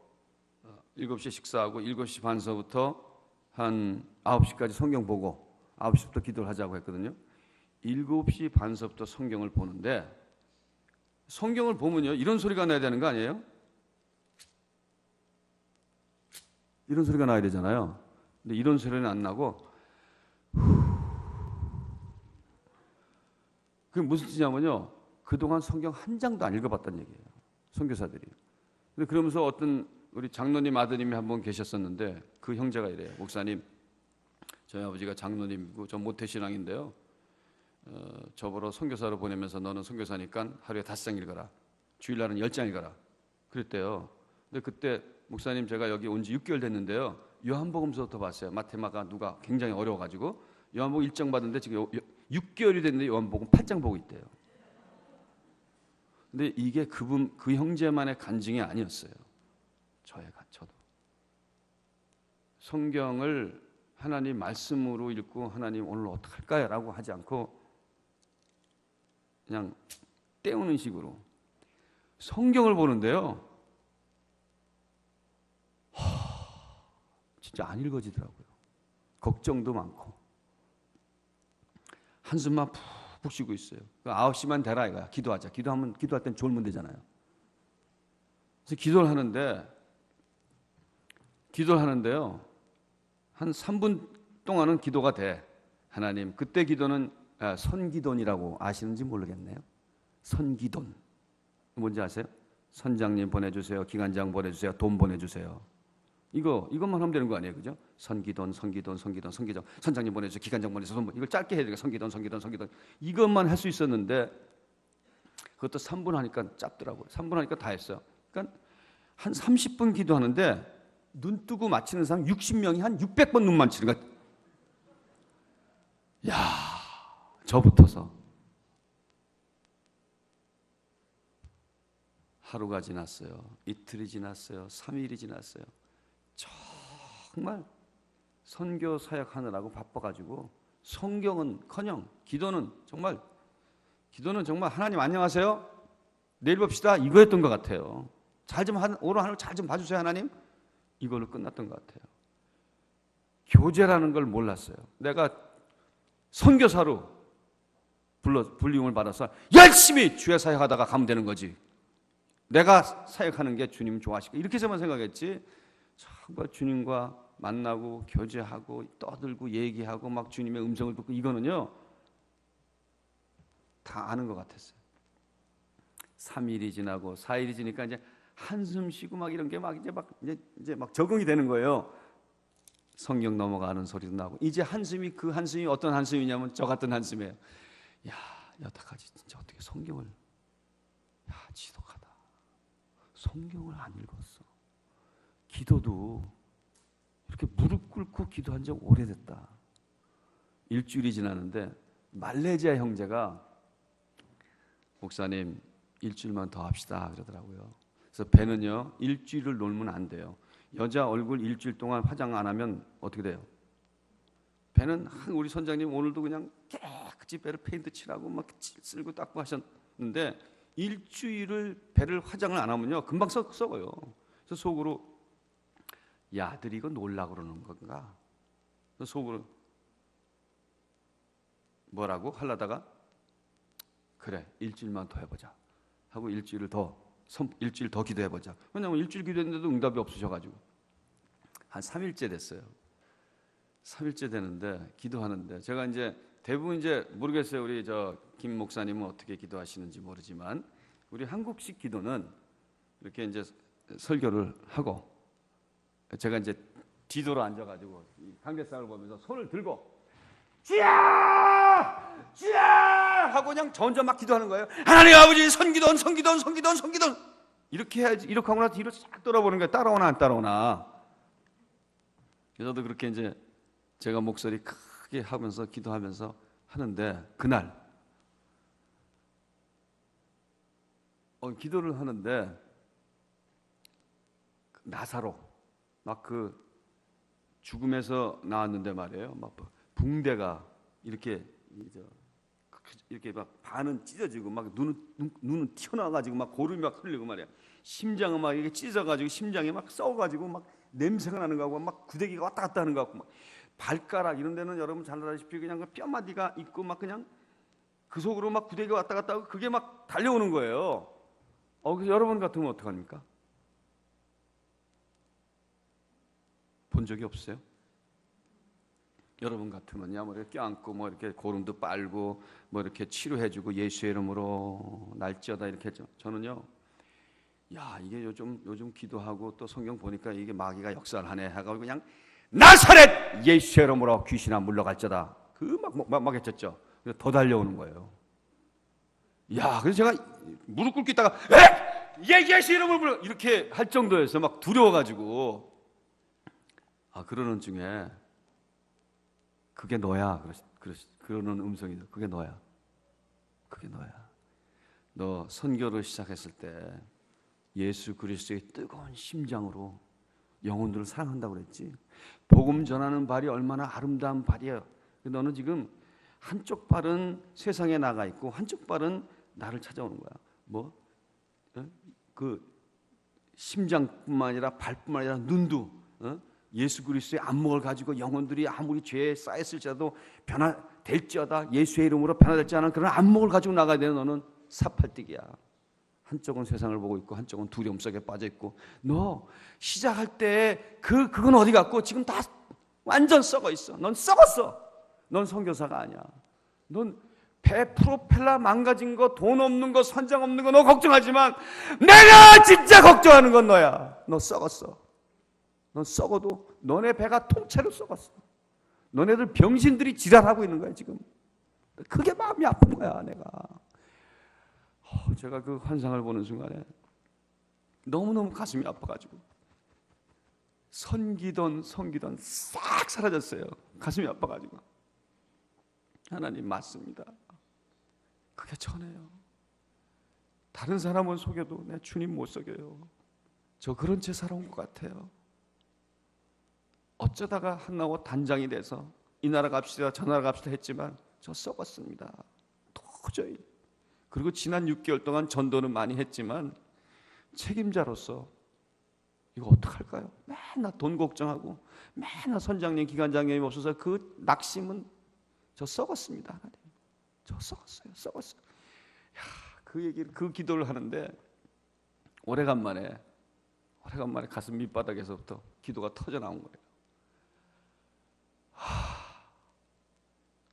G: 7시에 식사하고 7시 반서부터 한 9시까지 성경 보고 9시부터 기도를 하자고 했거든요. 7시 반서부터 성경을 보는데 성경을 보면요 이런 소리가 나야 되는 거 아니에요? 이런 소리가 나야 되잖아요. 근데 이런 소리는 안 나고 그게 무슨 뜻이냐면요 그동안 성경 한 장도 안 읽어봤다는 얘기예요. 선교사들이. 근데 그러면서 어떤 우리 장로님 아드님이 한 분 계셨었는데 그 형제가 이래요. 목사님 저희 아버지가 장로님이고 저 모태신앙인데요. 저보러 선교사로 보내면서 너는 선교사니까 하루에 5장 읽어라. 주일날은 10장 읽어라. 그랬대요. 근데 그때 목사님 제가 여기 온 지 6개월 됐는데요. 요한복음서부터 봤어요. 마태, 마가, 누가 굉장히 어려워가지고 요한복음 1장 봤는데 지금 6개월이 됐는데 요한복음 8장 보고 있대요. 근데 이게 그 형제만의 간증이 아니었어요. 저도. 성경을 하나님 말씀으로 읽고 하나님 오늘 어떡할까요? 라고 하지 않고 그냥 때우는 식으로 성경을 보는데요. 진짜 안 읽어지더라고요. 걱정도 많고 한숨만 푹푹 쉬고 있어요. 9시만 되라 이거야. 기도하자. 기도할 땐 졸면 되잖아요. 그래서 기도를 하는데요. 한 3분 동안은 기도가 돼. 하나님 그때 기도는 선기돈이라고 아시는지 모르겠네요. 선기돈 뭔지 아세요? 선장님 보내주세요. 기관장 보내주세요. 돈 보내주세요. 이것만 하면 되는 거 아니에요, 그죠? 선기돈, 선장님 보내주세요. 기관장 보내주세요. 이걸 짧게 해야 돼요. 선기돈. 이것만 할 수 있었는데 그것도 3분 하니까 짧더라고요. 3분 하니까 다 했어요. 그러니까 한 30분 기도하는데 눈 뜨고 맞히는 사람 60명이 한 600번 눈 맞히는 거야. 저부터서 하루가 지났어요. 이틀이 지났어요. 3일이 지났어요. 정말 선교 사역하느라고 바빠가지고 성경은커녕 기도는 정말 하나님 안녕하세요. 내일 봅시다. 이거였던 것 같아요. 오늘 하루 잘 좀 봐주세요 하나님. 이걸로 끝났던 것 같아요. 교제라는 걸 몰랐어요. 내가 선교사로 불림을 받아서 열심히 주의 사역하다가 가면 되는 거지. 내가 사역하는 게 주님 좋아하실까? 이렇게서만 생각했지. 정말 주님과 만나고 교제하고 떠들고 얘기하고 막 주님의 음성을 듣고 이거는요 다 아는 것 같았어요. 3일이 지나고 4일이 지니까 이제 한숨 쉬고 막 이런 게 막 이제 막 적응이 되는 거예요. 성경 넘어가는 소리도 나고 이제 한숨이 그 한숨이 어떤 한숨이냐면 저 같은 한숨이에요. 야, 여태까지 진짜 어떻게 성경을 지독하다. 성경을 안 읽었어. 기도도 이렇게 무릎 꿇고 기도한 지 오래됐다. 일주일이 지났는데 말레이시아 형제가 목사님 일주일만 더 합시다 그러더라고요. 그래서 배는요 일주일을 놀면 안 돼요. 여자 얼굴 일주일 동안 화장 안 하면 어떻게 돼요? 배는 우리 선장님 오늘도 그냥 깨끗이 배를 페인트 칠하고 막 쓸고 닦고 하셨는데 일주일을 배를 화장을 안 하면요 금방 썩어요. 그래서 속으로 야, 아들이 이거 놀라고 그러는 건가? 그래서 속으로 뭐라고 하려다가 그래 일주일만 더 해보자 하고 일주일 더 기도해보자. 왜냐하면 일주일 기도했는데도 응답이 없으셔가지고 한 3일째 됐어요. 3일째 되는데 기도하는데 제가 이제 대부분 이제 모르겠어요. 우리 김 목사님은 어떻게 기도하시는지 모르지만 우리 한국식 기도는 이렇게 이제 설교를 하고 제가 이제 뒤돌아 앉아가지고 강대상을 보면서 손을 들고 주야! 주야! 하고 그냥 저 혼자 막 기도하는 거예요. 하나님 아버지 선기돈 이렇게 해야지. 이렇게 하고 나서 뒤로 싹 돌아보는 거예요. 따라오나 안 따라오나. 저도 그렇게 이제 제가 목소리 크게 하면서 기도하면서 하는데 그날 기도를 하는데 나사로 막 그 죽음에서 나왔는데 말이에요. 막 붕대가 이렇게 막 반은 찢어지고 막 눈은 튀어나와가지고 막 고름이 막 흘리고 말이야. 심장은 막 이게 찢어가지고 심장이 막 썩어가지고 막 냄새가 나는 거 같고 막 구데기가 왔다 갔다 하는 거 같고 막 발가락 이런 데는 여러분 잘 알다시피 그냥 그 뼈마디가 있고 막 그냥 그 속으로 막 구데기가 왔다 갔다 하고 그게 막 달려오는 거예요. 그래서 여러분 같으면 어떡합니까? 본 적이 없어요? 여러분 같으면요, 뭐 이렇게 껴안고 뭐 이렇게 고름도 빨고 뭐 이렇게 치료해주고 예수의 이름으로 날지어다 이렇게 했죠. 저는요, 야 이게 요즘 기도하고 또 성경 보니까 이게 마귀가 역사를 하네 하고 그냥 나사렛 예수의 이름으로 귀신아 물러갈지어다 그 막 했었죠. 그래서 더 달려오는 거예요. 야 그래서 제가 무릎 꿇고 있다가 예수의 이름으로 물러 이렇게 할 정도였어. 막 두려워가지고 그러는 중에. 그게 너야. 그러는 음성이 그게 너야. 그게 너야. 너 선교를 시작했을 때 예수 그리스도의 뜨거운 심장으로 영혼들을 사랑한다고 그랬지. 복음 전하는 발이 얼마나 아름다운 발이야. 너는 지금 한쪽 발은 세상에 나가 있고 한쪽 발은 나를 찾아오는 거야. 그 심장뿐만 아니라 발뿐만 아니라 눈도 예수 그리스도의 안목을 가지고 영혼들이 아무리 죄에 쌓였을지라도 변화될지어다 예수의 이름으로 변화될지 않은 그런 안목을 가지고 나가야 되는 너는 사팔뛰기야. 한쪽은 세상을 보고 있고 한쪽은 두려움 속에 빠져 있고 너 시작할 때 그건 어디 갔고 지금 다 완전 썩어 있어. 넌 썩었어. 넌 선교사가 아니야. 넌 배 프로펠러 망가진 거, 돈 없는 거, 선장 없는 거 너 걱정하지만 내가 진짜 걱정하는 건 너야. 너 썩었어. 넌 썩어도 너네 배가 통째로 썩었어. 너네들 병신들이 지랄하고 있는 거야 지금. 그게 마음이 아픈 거야 내가. 제가 그 환상을 보는 순간에 너무너무 가슴이 아파가지고 선기던 싹 사라졌어요. 가슴이 아파가지고. 하나님 맞습니다. 그게 전해요. 다른 사람은 속여도 내 주님 못 속여요. 저 그런 채 살아온 것 같아요. 어쩌다가 한나와 단장이 돼서 이 나라 갑시다 저 나라 갑시다 했지만 저 썩었습니다. 도저히. 그리고 지난 6개월 동안 전도는 많이 했지만 책임자로서 이거 어떡할까요? 맨날 돈 걱정하고 맨날 선장님 기관장님이 없어서 그 낙심은 저 썩었습니다. 하나님. 저 썩었어요. 야, 그 얘기를 그 기도를 하는데 오래간만에 가슴 밑바닥에서부터 기도가 터져 나온 거예요.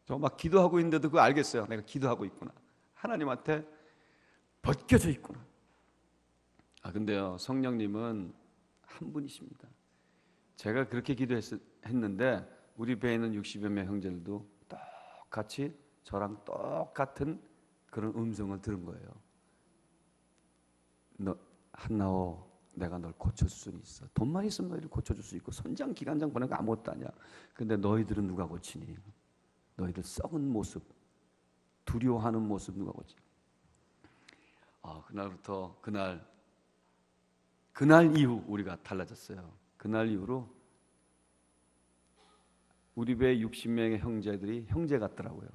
G: 저 막 기도하고 있는데도 그거 알겠어요. 내가 기도하고 있구나. 하나님한테 벗겨져 있구나. 근데요, 성령님은 한 분이십니다. 제가 그렇게 기도했는데 우리 배에 있는 60여 명 형제들도 똑같이 저랑 똑같은 그런 음성을 들은 거예요. 너 한나오, 내가 널 고쳐줄 수는 있어. 돈만 있으면 너희를 고쳐줄 수 있고 선장 기간장 보내고 아무것도 아니야. 근데 너희들은 누가 고치니? 너희들 썩은 모습, 두려워하는 모습 누가 고치니? 그날부터 그날 이후 우리가 달라졌어요. 그날 이후로 우리 배 60명의 형제들이 형제 같더라고요.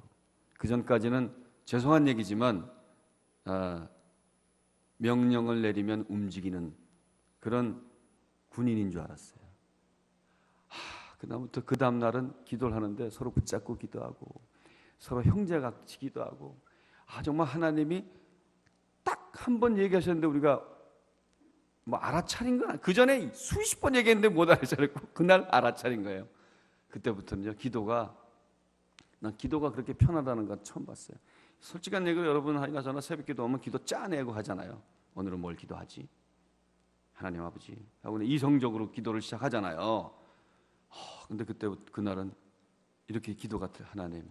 G: 그 전까지는 죄송한 얘기지만 명령을 내리면 움직이는 그런 군인인 줄 알았어요. 그다음부터 그 다음 날은 기도를 하는데 서로 붙잡고 기도하고 서로 형제같이 기도하고 정말 하나님이 딱 한 번 얘기하셨는데 우리가 뭐 알아차린 건 그 전에 수십 번 얘기했는데 못 알아차렸고 그날 알아차린 거예요. 그때부터는요 난 기도가 그렇게 편하다는 건 처음 봤어요. 솔직한 얘기로 여러분 하니까 저는 새벽 기도하면 기도 짜내고 하잖아요. 오늘은 뭘 기도하지? 하나님 아버지 하고 이성적으로 기도를 시작하잖아요. 근데 그날은 이렇게 기도 같아요. 하나님,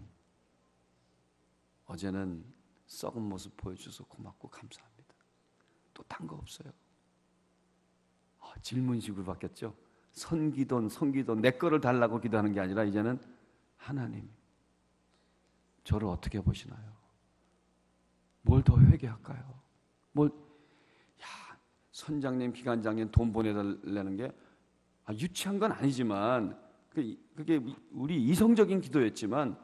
G: 어제는 썩은 모습 보여주셔서 고맙고 감사합니다. 또 딴 거 없어요. 질문식으로 바뀌었죠. 성기도 내 거를 달라고 기도하는 게 아니라 이제는 하나님, 저를 어떻게 보시나요? 뭘 더 회개할까요? 선장님, 기관장님 돈 보내달라는 게 유치한 건 아니지만 그게 우리 이성적인 기도였지만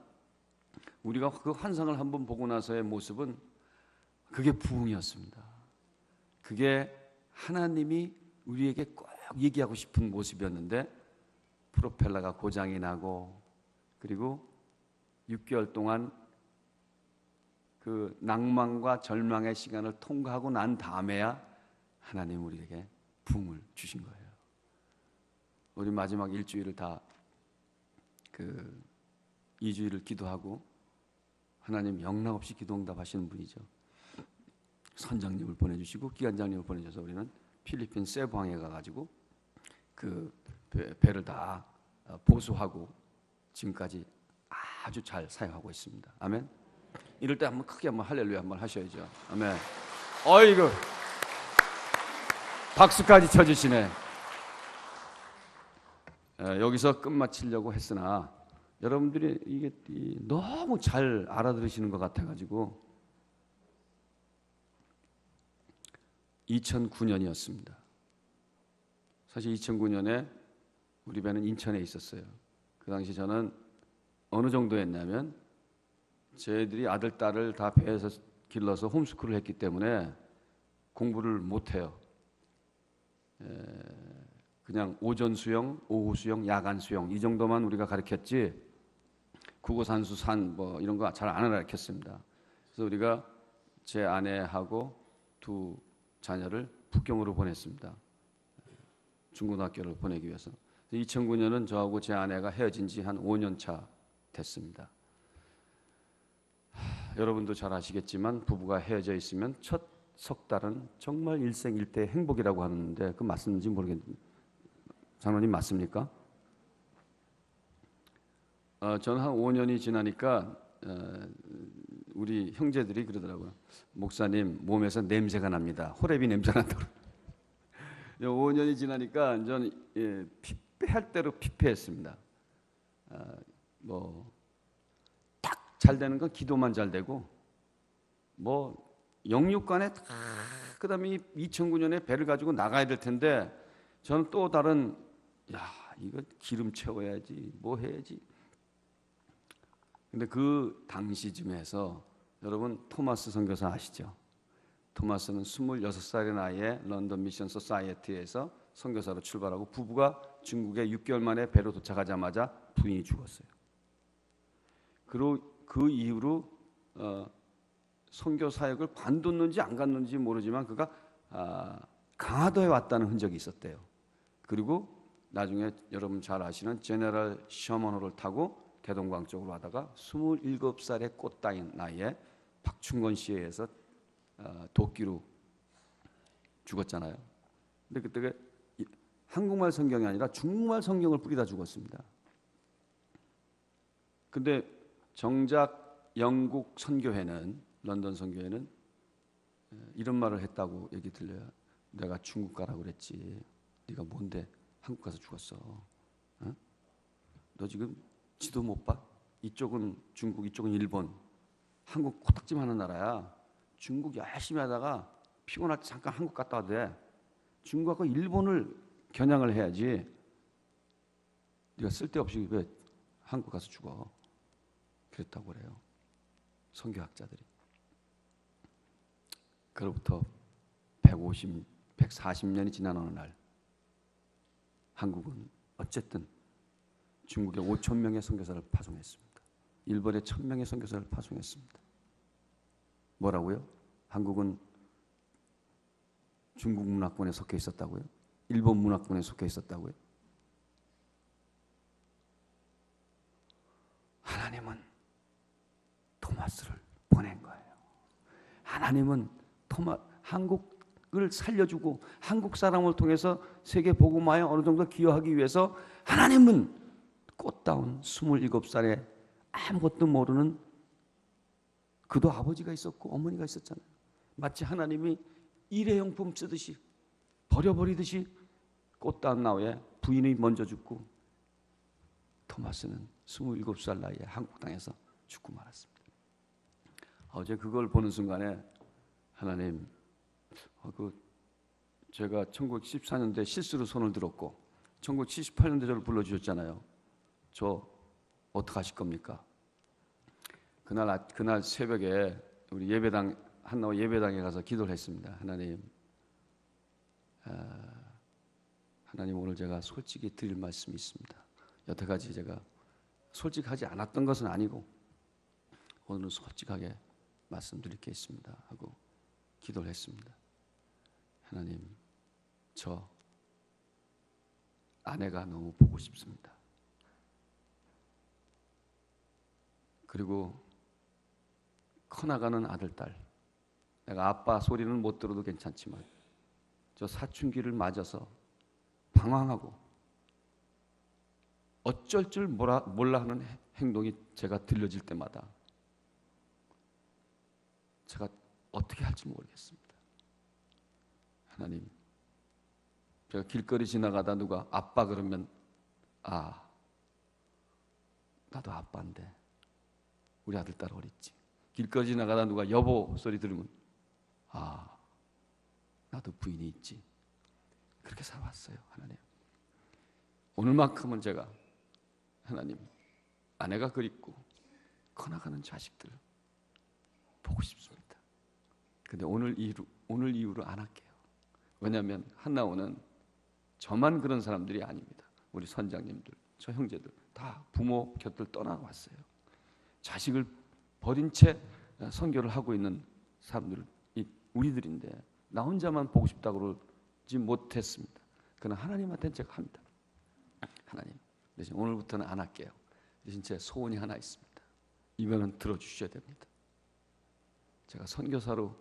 G: 우리가 그 환상을 한번 보고 나서의 모습은 그게 부흥이었습니다. 그게 하나님이 우리에게 꼭 얘기하고 싶은 모습이었는데 프로펠러가 고장이 나고 그리고 6개월 동안 그 낭만과 절망의 시간을 통과하고 난 다음에야 하나님 우리에게 부흥을 주신 거예요. 우리 마지막 일주일을 다 2주일을 기도하고 하나님 영락없이 기도 응답하시는 분이죠. 선장님을 보내주시고 기관장님을 보내줘서 우리는 필리핀 세부항에 가가지고 그 배를 다 보수하고 지금까지 아주 잘 사용하고 있습니다. 아멘. 이럴 때 한번 크게 한번 할렐루야 한번 하셔야죠. 아멘. 어이구 박수까지 쳐주시네. 여기서 끝마치려고 했으나 여러분들이 이게 너무 잘 알아들으시는 것 같아가지고 2009년이었습니다. 사실 2009년에 우리 배는 인천에 있었어요. 그 당시 저는 어느 정도였냐면 저희들이 아들, 딸을 다 배에서 길러서 홈스쿨을 했기 때문에 공부를 못해요. 그냥 오전 수영, 오후 수영, 야간 수영 이 정도만 우리가 가르쳤지 국어, 산수, 산 뭐 이런 거 잘 안 가르쳤습니다. 그래서 우리가 제 아내하고 두 자녀를 북경으로 보냈습니다. 중고등학교를 보내기 위해서. 2009년은 저하고 제 아내가 헤어진 지 한 5년 차 됐습니다. 여러분도 잘 아시겠지만 부부가 헤어져 있으면 첫 석 달은 정말 일생일대의 행복이라고 하는데 그 맞는지 모르겠는데 장로님 맞습니까? 저는 한 5년이 지나니까 우리 형제들이 그러더라고요. 목사님 몸에서 냄새가 납니다. 호레비 냄새 난다고. 5년이 지나니까 저는 피폐할 대로 피폐했습니다. 뭐 딱 잘 되는 건 기도만 잘 되고 뭐 영육간에 그다음에 2009년에 배를 가지고 나가야 될 텐데 저는 또 다른 이거 기름 채워야지 뭐 해야지. 근데 그 당시쯤에서 여러분 토마스 선교사 아시죠? 토마스는 26살의 나이에 런던 미션 소사이어티에서 선교사로 출발하고 부부가 중국에 6개월 만에 배로 도착하자마자 부인이 죽었어요. 그리고 그 이후로 선교 사역을 관뒀는지 안 갔는지 모르지만 그가 강화도에 왔다는 흔적이 있었대요. 그리고 나중에 여러분 잘 아시는 제네럴 셔먼호를 타고 대동강 쪽으로 하다가 27살의 꽃다인 나이에 박충건 씨에 의해서 도끼로 죽었잖아요. 근데 그때 한국말 성경이 아니라 중국말 성경을 뿌리다 죽었습니다. 근데 정작 영국 선교회는, 런던 선교회는 이런 말을 했다고 얘기 들려요. 내가 중국 가라고 그랬지. 네가 뭔데 한국 가서 죽었어. 어? 너 지금 지도 못 봐? 이쪽은 중국, 이쪽은 일본. 한국 코딱지만 하는 나라야. 중국 열심히 하다가 피곤할 때 잠깐 한국 갔다 와도 돼. 중국하고 일본을 겨냥을 해야지. 네가 쓸데없이 왜 한국 가서 죽어? 그랬다고 그래요. 선교학자들이. 그로부터 140년이 지난 어느 날 한국은 어쨌든 중국에 5천 명의 선교사를 파송했습니다. 일본에 1,000명의 선교사를 파송했습니다. 뭐라고요? 한국은 중국 문화권에 속해 있었다고요? 일본 문화권에 속해 있었다고요? 하나님은 토마스를 보낸 거예요. 하나님은 한국을 살려주고 한국 사람을 통해서 세계 복음화에 어느 정도 기여하기 위해서 하나님은 꽃다운 27살에 아무것도 모르는, 그도 아버지가 있었고 어머니가 있었잖아요. 마치 하나님이 일회용품 쓰듯이 버려버리듯이 꽃다운 나무에 부인이 먼저 죽고 토마스는 27살 나이에 한국 땅에서 죽고 말았습니다. 어제 그걸 보는 순간에 하나님, 제가 1914년도에 실수로 손을 들었고 1978년도에 저를 불러주셨잖아요. 저 어떡하실 겁니까? 그날 새벽에 우리 예배당, 한나와 예배당에 가서 기도를 했습니다. 하나님 오늘 제가 솔직히 드릴 말씀이 있습니다. 여태까지 제가 솔직하지 않았던 것은 아니고 오늘은 솔직하게 말씀드릴 게 있습니다 하고 기도를 했습니다. 하나님, 저 아내가 너무 보고 싶습니다. 그리고 커나가는 아들, 딸, 내가 아빠 소리는 못 들어도 괜찮지만 저 사춘기를 맞아서 방황하고 어쩔 줄 몰라 하는 행동이 제가 들려질 때마다 제가 어떻게 할지 모르겠습니다. 하나님, 제가 길거리 지나가다 누가 아빠 그러면 나도 아빠인데 우리 아들 딸 어딨지. 길거리 지나가다 누가 여보 소리 들으면 나도 부인이 있지. 그렇게 살아왔어요. 하나님, 오늘만큼은 제가 하나님, 아내가 그립고 커나가는 자식들 보고 싶습니다. 근데 오늘 이후로 안 할게요. 왜냐하면 한나오는 저만 그런 사람들이 아닙니다. 우리 선장님들, 저 형제들 다 부모 곁을 떠나왔어요. 자식을 버린 채 선교를 하고 있는 사람들, 우리들인데 나 혼자만 보고 싶다고 그러지 못했습니다. 그러나 하나님한테는 제가 합니다. 하나님, 대신 오늘부터는 안 할게요. 대신 제 소원이 하나 있습니다. 이거는 들어주셔야 됩니다. 제가 선교사로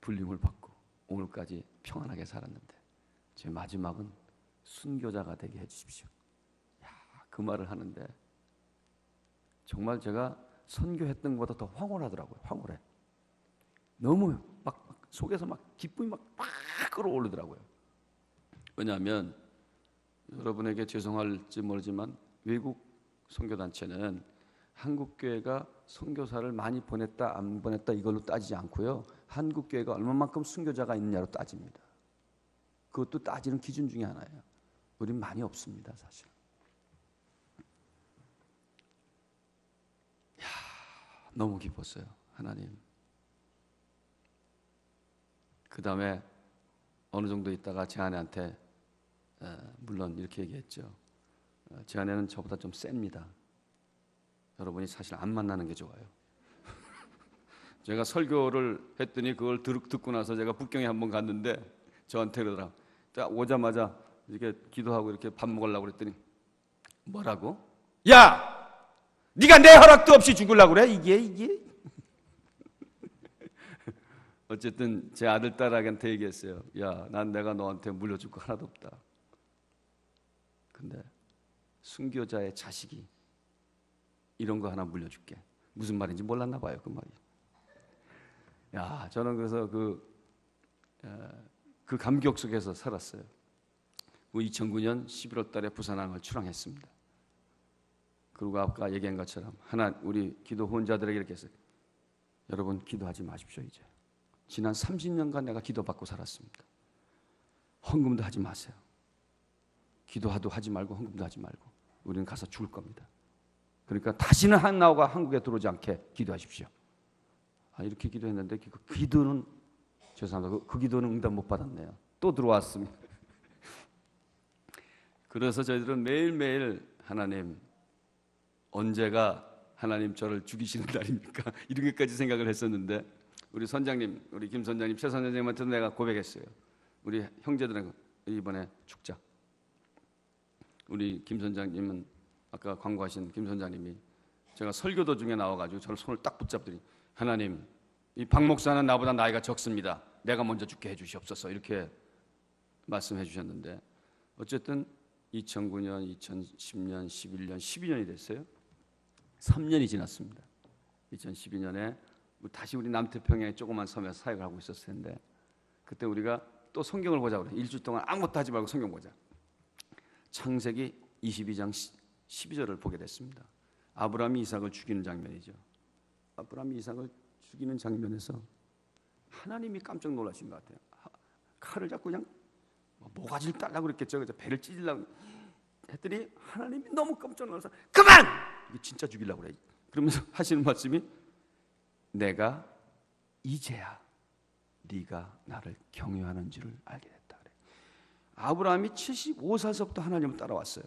G: 불림을 받고 오늘까지 평안하게 살았는데 제 마지막은 순교자가 되게 해주십시오. 그 말을 하는데 정말 제가 선교했던 것보다 더 황홀하더라고요. 황홀해. 너무 막 속에서 막 기쁨이 막 끌어오르더라고요. 왜냐하면 여러분에게 죄송할지 모르지만 외국 선교단체는 한국교회가 선교사를 많이 보냈다 안 보냈다 이걸로 따지지 않고요. 한국교회가 얼마만큼 순교자가 있느냐로 따집니다. 그것도 따지는 기준 중에 하나예요. 우린 많이 없습니다, 사실. 너무 기뻤어요. 하나님. 그 다음에 어느 정도 있다가 제 아내한테 물론 이렇게 얘기했죠. 제 아내는 저보다 좀 셉니다. 여러분이 사실 안 만나는 게 좋아요. 제가 설교를 했더니 그걸 듣고 나서 제가 북경에 한번 갔는데 저한테 그러더라. 딱 오자마자 이렇게 기도하고 이렇게 밥 먹으려고 그랬더니 뭐라고? 야! 네가 내 허락도 없이 죽으려고 그래? 이게? 어쨌든 제 아들 딸에게 얘기했어요. 야, 난 내가 너한테 물려줄 거 하나도 없다. 근데 순교자의 자식이 이런 거 하나 물려줄게. 무슨 말인지 몰랐나 봐요, 그 말이. 야, 저는 그래서 그 감격 속에서 살았어요. 2009년 11월 달에 부산항을 출항했습니다. 그리고 아까 얘기한 것처럼 우리 기도 후원자들에게 이렇게 했어요. 여러분 기도하지 마십시오. 이제 지난 30년간 내가 기도받고 살았습니다. 헌금도 하지 마세요. 기도도 하지 말고 헌금도 하지 말고 우리는 가서 죽을 겁니다. 그러니까 다시는 한나오가 한국에 들어오지 않게 기도하십시오. 이렇게 기도했는데 그 기도는 죄송합니다. 그 기도는 응답 못 받았네요. 또 들어왔습니다. 그래서 저희들은 매일매일 하나님 언제가 하나님 저를 죽이시는 날입니까? 이렇게까지 생각을 했었는데 우리 선장님, 우리 김 선장님, 최 선장님한테도 내가 고백했어요. 우리 형제들하고 이번에 죽자. 우리 김 선장님은 아까 광고하신 김 선장님이 제가 설교도 중에 나와가지고 저를 손을 딱 붙잡더니 하나님, 이 박 목사는 나보다 나이가 적습니다. 내가 먼저 죽게 해주시옵소서 이렇게 말씀해 주셨는데 어쨌든 2009년, 2010년, 11년, 12년이 됐어요. 3년이 지났습니다. 2012년에 다시 우리 남태평양에 조그만 섬에서 사역을 하고 있었을 텐데 그때 우리가 또 성경을 보자고 그래. 일주일 동안 아무것도 하지 말고 성경 보자. 창세기 22장 12절을 보게 됐습니다. 아브라함이 이삭을 죽이는 장면이죠. 아브라함이 이삭을 죽이는 장면에서 하나님이 깜짝 놀라신 것 같아요. 칼을 잡고 그냥 모가지를 따려고 그랬겠죠. 그래서 배를 찢으려고 했더니 하나님이 너무 깜짝 놀라서 그만! 이게 진짜 죽이려고 그래. 그러면서 하시는 말씀이 내가 이제야 네가 나를 경외하는 줄을 알게 됐다 그래. 아브라함이 75살서부터 하나님을 따라왔어요.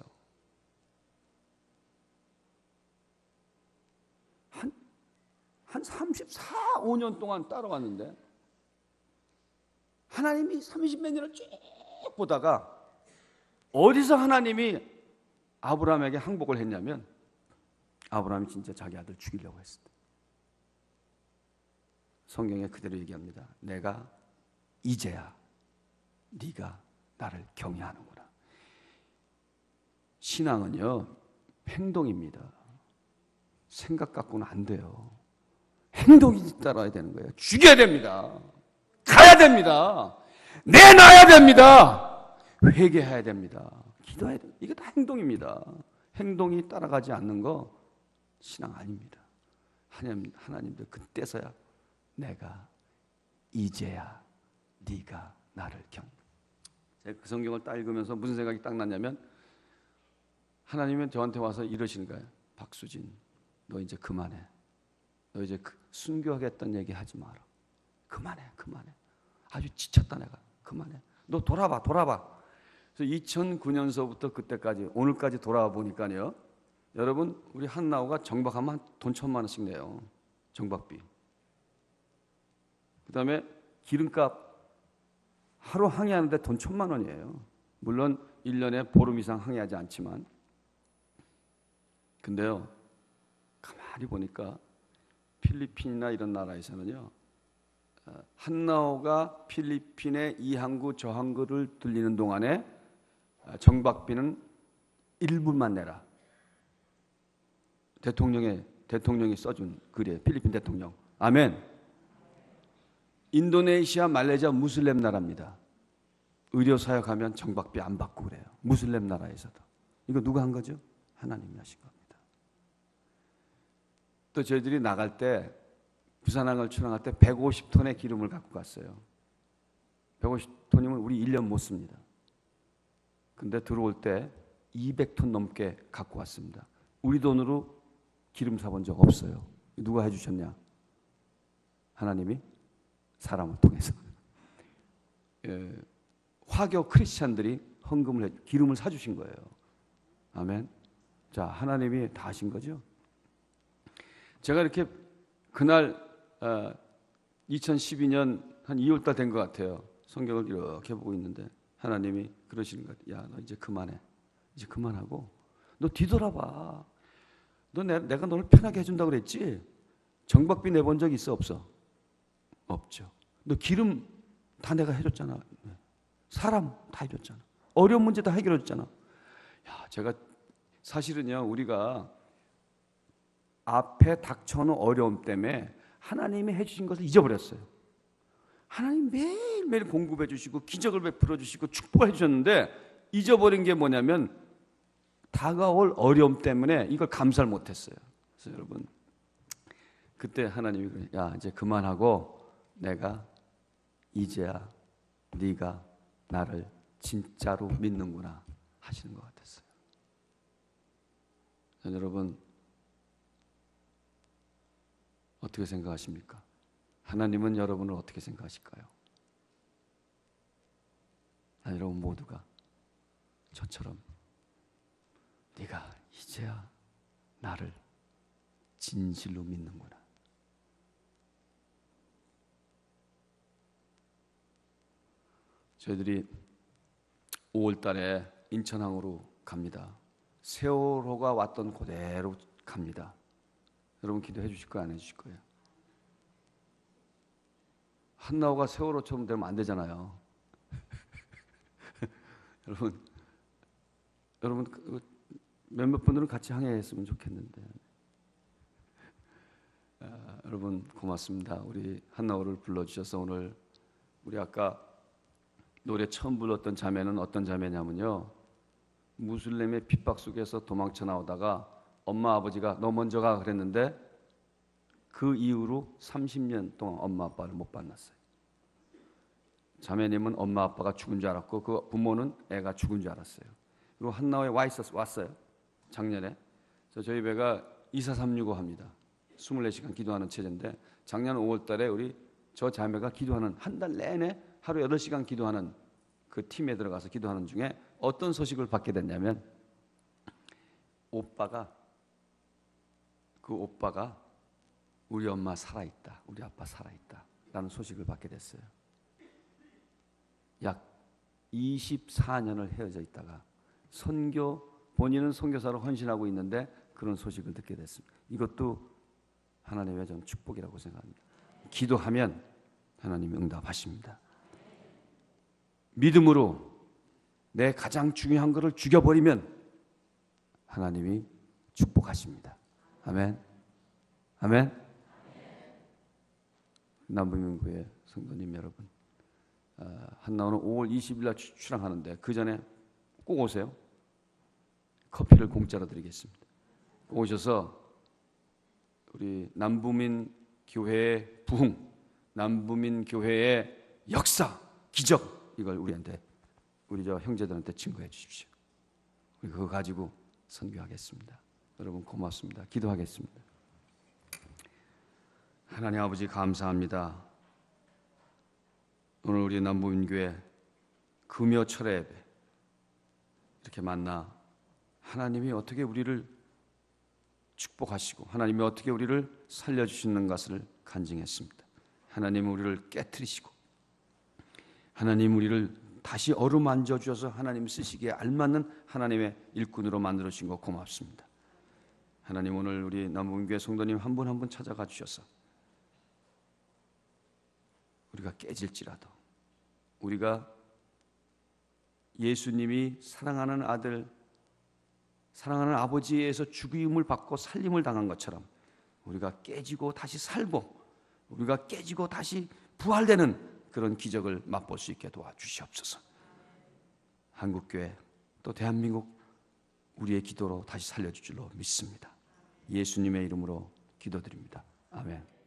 G: 한 34, 5년 동안 따라왔는데 하나님이 30몇 년을 쭉 보다가 어디서 하나님이 아브라함에게 항복을 했냐면 아브라함이 진짜 자기 아들 죽이려고 했을 때 성경에 그대로 얘기합니다. 내가 이제야 네가 나를 경외하는구나. 신앙은요 행동입니다. 생각 갖고는 안 돼요. 행동이 따라야 되는 거예요. 죽여야 됩니다. 가야 됩니다. 내놔야 됩니다. 회개해야 됩니다. 기도해야 됩니다. 이게 다 행동입니다. 행동이 따라가지 않는 거 신앙 아닙니다. 하나님도 그때서야 내가 이제야 네가 나를 제가 그 성경을 딱 읽으면서 무슨 생각이 딱 났냐면 하나님은 저한테 와서 이러시는 거예요. 박수진, 너 이제 그만해. 너 이제 순교하겠다는 얘기 하지 마라. 그만해. 아주 지쳤다 내가. 그만해. 너 돌아봐. 그래서 2009년서부터 그때까지 오늘까지 돌아와 보니까요. 여러분 우리 한나오가 정박하면 돈 1,000만 원씩 내요. 정박비. 그다음에 기름값 하루 항해하는데 돈 1,000만 원이에요. 물론 1년에 보름 이상 항해하지 않지만 근데요. 가만히 보니까 필리핀이나 이런 나라에서는요. 한나오가 필리핀의 이 항구 저 항구를 들리는 동안에 정박비는 1분만 내라. 대통령이 써준 글이에요. 필리핀 대통령. 아멘. 인도네시아, 말레이시아 무슬림 나라입니다. 의료 사역하면 정박비 안 받고 그래요. 무슬림 나라에서도. 이거 누가 한 거죠? 하나님이 하신 겁니다. 또 저희들이 나갈 때 부산항을 출항할 때 150톤의 기름을 갖고 갔어요. 150톤이면 우리 1년 못 씁니다. 근데 들어올 때 200톤 넘게 갖고 왔습니다. 우리 돈으로 기름 사본 적 없어요. 누가 해주셨냐? 하나님이 사람을 통해서. 화교 크리스찬들이 헌금을 기름을 사주신 거예요. 아멘. 자, 하나님이 다 하신 거죠. 제가 이렇게 그날 2012년 한 2월 달 된 것 같아요. 성경을 이렇게 보고 있는데 하나님이 그러시는 것 같아요. 야, 너 이제 그만해. 이제 그만하고 너 뒤돌아봐. 너 내가 너를 편하게 해준다고 그랬지? 정박비 내본 적 있어 없어? 없죠. 너 기름 다 내가 해줬잖아. 사람 다 해줬잖아. 어려운 문제 다 해결해줬잖아. 야, 제가 사실은요, 우리가 앞에 닥쳐오는 어려움 때문에 하나님이 해주신 것을 잊어버렸어요. 하나님 매일매일 공급해 주시고 기적을 베풀어 주시고 축복해 주셨는데 잊어버린 게 뭐냐면 다가올 어려움 때문에 이걸 감사를 못했어요. 그래서 여러분, 그때 하나님이 그래, 야, 이제 그만하고 내가 이제야 네가 나를 진짜로 믿는구나 하시는 것 같았어요. 여러분, 어떻게 생각하십니까? 하나님은 여러분을 어떻게 생각하실까요? 여러분 모두가 저처럼 네가 이제야 나를 진실로 믿는구나. 저희들이 5월 달에 인천항으로 갑니다. 세월호가 왔던 그대로 갑니다. 여러분 기도해 주실 거예요? 안 해 주실 거예요? 한나호가 세월호처럼 되면 안 되잖아요. 여러분 몇몇 분들은 같이 항해했으면 좋겠는데. 여러분 고맙습니다. 우리 한나호를 불러주셔서 오늘 우리 아까 노래 처음 불렀던 자매는 어떤 자매냐면요, 무슬림의 핍박 속에서 도망쳐 나오다가 엄마 아버지가 너 먼저 가 그랬는데 그 이후로 30년 동안 엄마 아빠를 못 만났어요. 자매님은 엄마 아빠가 죽은 줄 알았고 그 부모는 애가 죽은 줄 알았어요. 그리고 한나호에 왔어요. 작년에. 그래서 저희 배가 2436호 합니다. 24시간 기도하는 체제인데 작년 5월 달에 우리 저 자매가 기도하는 한 달 내내 하루 8시간 기도하는 그 팀에 들어가서 기도하는 중에 어떤 소식을 받게 됐냐면 그 오빠가 우리 엄마 살아있다, 우리 아빠 살아있다 라는 소식을 받게 됐어요. 약 24년을 헤어져 있다가 본인은 선교사로 헌신하고 있는데 그런 소식을 듣게 됐습니다. 이것도 하나님의 전 축복이라고 생각합니다. 기도하면 하나님이 응답하십니다. 믿음으로 내 가장 중요한 것을 죽여버리면 하나님이 축복하십니다. 아멘. 아멘. 남부민교회 성도님 여러분, 한나호는 5월 20일 날 출항하는데 그 전에 꼭 오세요. 커피를 공짜로 드리겠습니다. 오셔서 우리 남부민 교회의 부흥, 남부민 교회의 역사, 기적, 이걸 우리 저 형제들한테 증거해 주십시오. 우리 그거 가지고 선교하겠습니다. 여러분 고맙습니다. 기도하겠습니다. 하나님 아버지 감사합니다. 오늘 우리 남부민교회 금요철의 예배 이렇게 만나 하나님이 어떻게 우리를 축복하시고 하나님이 어떻게 우리를 살려주시는 것을 간증했습니다. 하나님은 우리를 깨트리시고 하나님 우리를 다시 어루만져 주셔서 하나님 쓰시기에 알맞는 하나님의 일꾼으로 만들어 주신 거 고맙습니다. 하나님 오늘 우리 남부민교회 성도님 한 분 한 분 찾아가 주셔서 우리가 깨질지라도 우리가 예수님이 사랑하는 아들, 사랑하는 아버지에서 죽임을 받고 살림을 당한 것처럼 우리가 깨지고 다시 살고 우리가 깨지고 다시 부활되는 그런 기적을 맛볼 수 있게 도와주시옵소서. 한국교회 또 대한민국 우리의 기도로 다시 살려줄 줄로 믿습니다. 예수님의 이름으로 기도드립니다. 아멘.